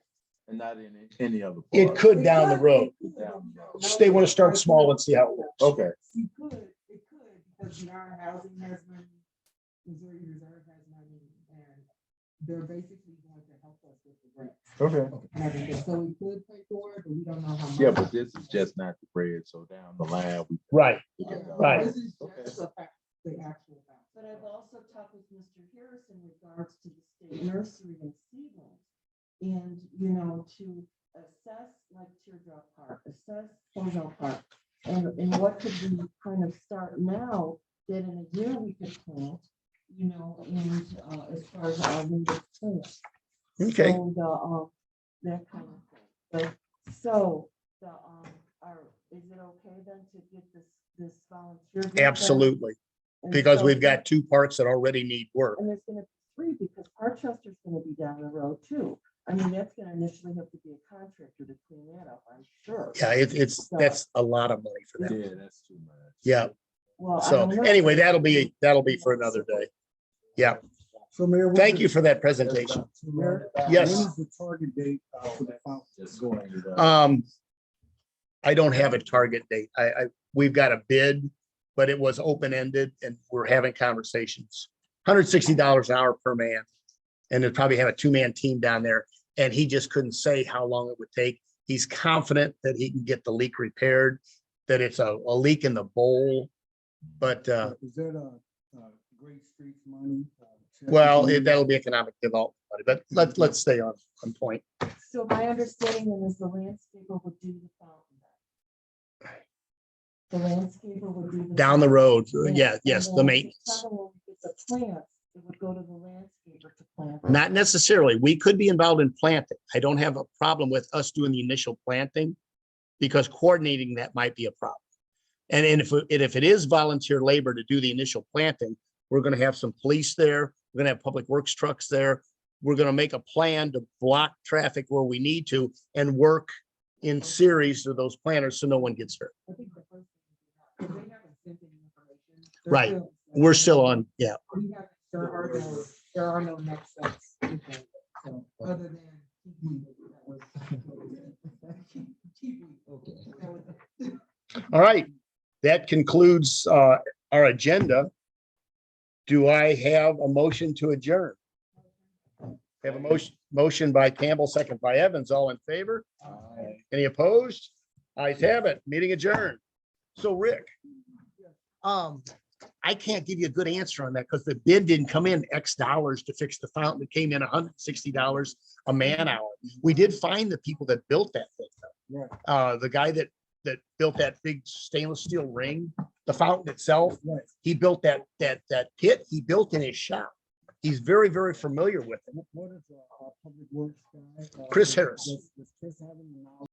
And not in any other. It part. could down the road. Down the road. Just they want to start small and see how it works. Okay, It could, because Beyond Housing has money, Missouri Reserve has money, and they're basically going to help us with the grant. okay. and everything. So we could pay for it, but we don't know how much. Yeah, but this is just natural bridge, so down the line. Right, can- right. This is just the fact, the actual fact. But I've also talked with Mr. Harris in regards to the state nursery and seedlings. And, to assess like Teardrop Park, assess Hosel Park. And what could we kind of start now that in a year we could plant, and as far as our native plants. Okay. So that kind of thing. But so is it okay then to get this volunteer? group then? Absolutely, And because so- we've got 2 parks that already need work. And there's gonna be 3 because Parchester's gonna be down the road too. I mean, that's gonna initially have to be a contractor to clean that up, I'm sure. Yeah, that's a lot of money for them. Yeah, that's too much. Yeah, Well, I so don't know. anyway, that'll be for another day. Yeah, So Mayor. what thank is- you for that presentation. Mayor, Yes. When is the target date for the fountain? Just going to the. I don't have a target date. We've got a bid, but it was open-ended and we're having conversations. $160 an hour per man. And they'd probably have a 2-man team down there. And he just couldn't say how long it would take. He's confident that he can get the leak repaired, that it's a leak in the bowl. But, Is that Great Streets money? well, that'll be economic development, money, but let's stay on point. So my understanding then is the landscaper would do the fountain. The landscaper would do. Down the road, And- yeah, and yes, then the in maintenance. September when we get the plants, it would go to the landscaper to plant. Not necessarily. We could be involved in planting. I don't have a problem with us doing the initial planting because coordinating that might be a problem. And if it is volunteer labor to do the initial planting, we're going to have some police there. We're going to have public works trucks there. We're going to make a plan to block traffic where we need to and work in series to those planters so no one gets hurt. I think the first thing, because they haven't sent any information. They're Right. still- We're still on, yeah. We haven't, there are no next steps. with that, so, other than. All right. That concludes our agenda. Do I have a motion to adjourn? Have a motion by Campbell, second by Evans, all in favor? Any opposed? Ayes have it, meeting adjourned. So Rick, I can't give you a good answer on that because the bid didn't come in X dollars to fix the fountain. It came in $160 a man hour. We did find the people that built that thing. though. The guy that built that big stainless steel ring, the fountain itself, he built that pit, he built in his shop. He's very, very familiar with it. What is our public works guy? Chris Harris. Does Chris have any knowledge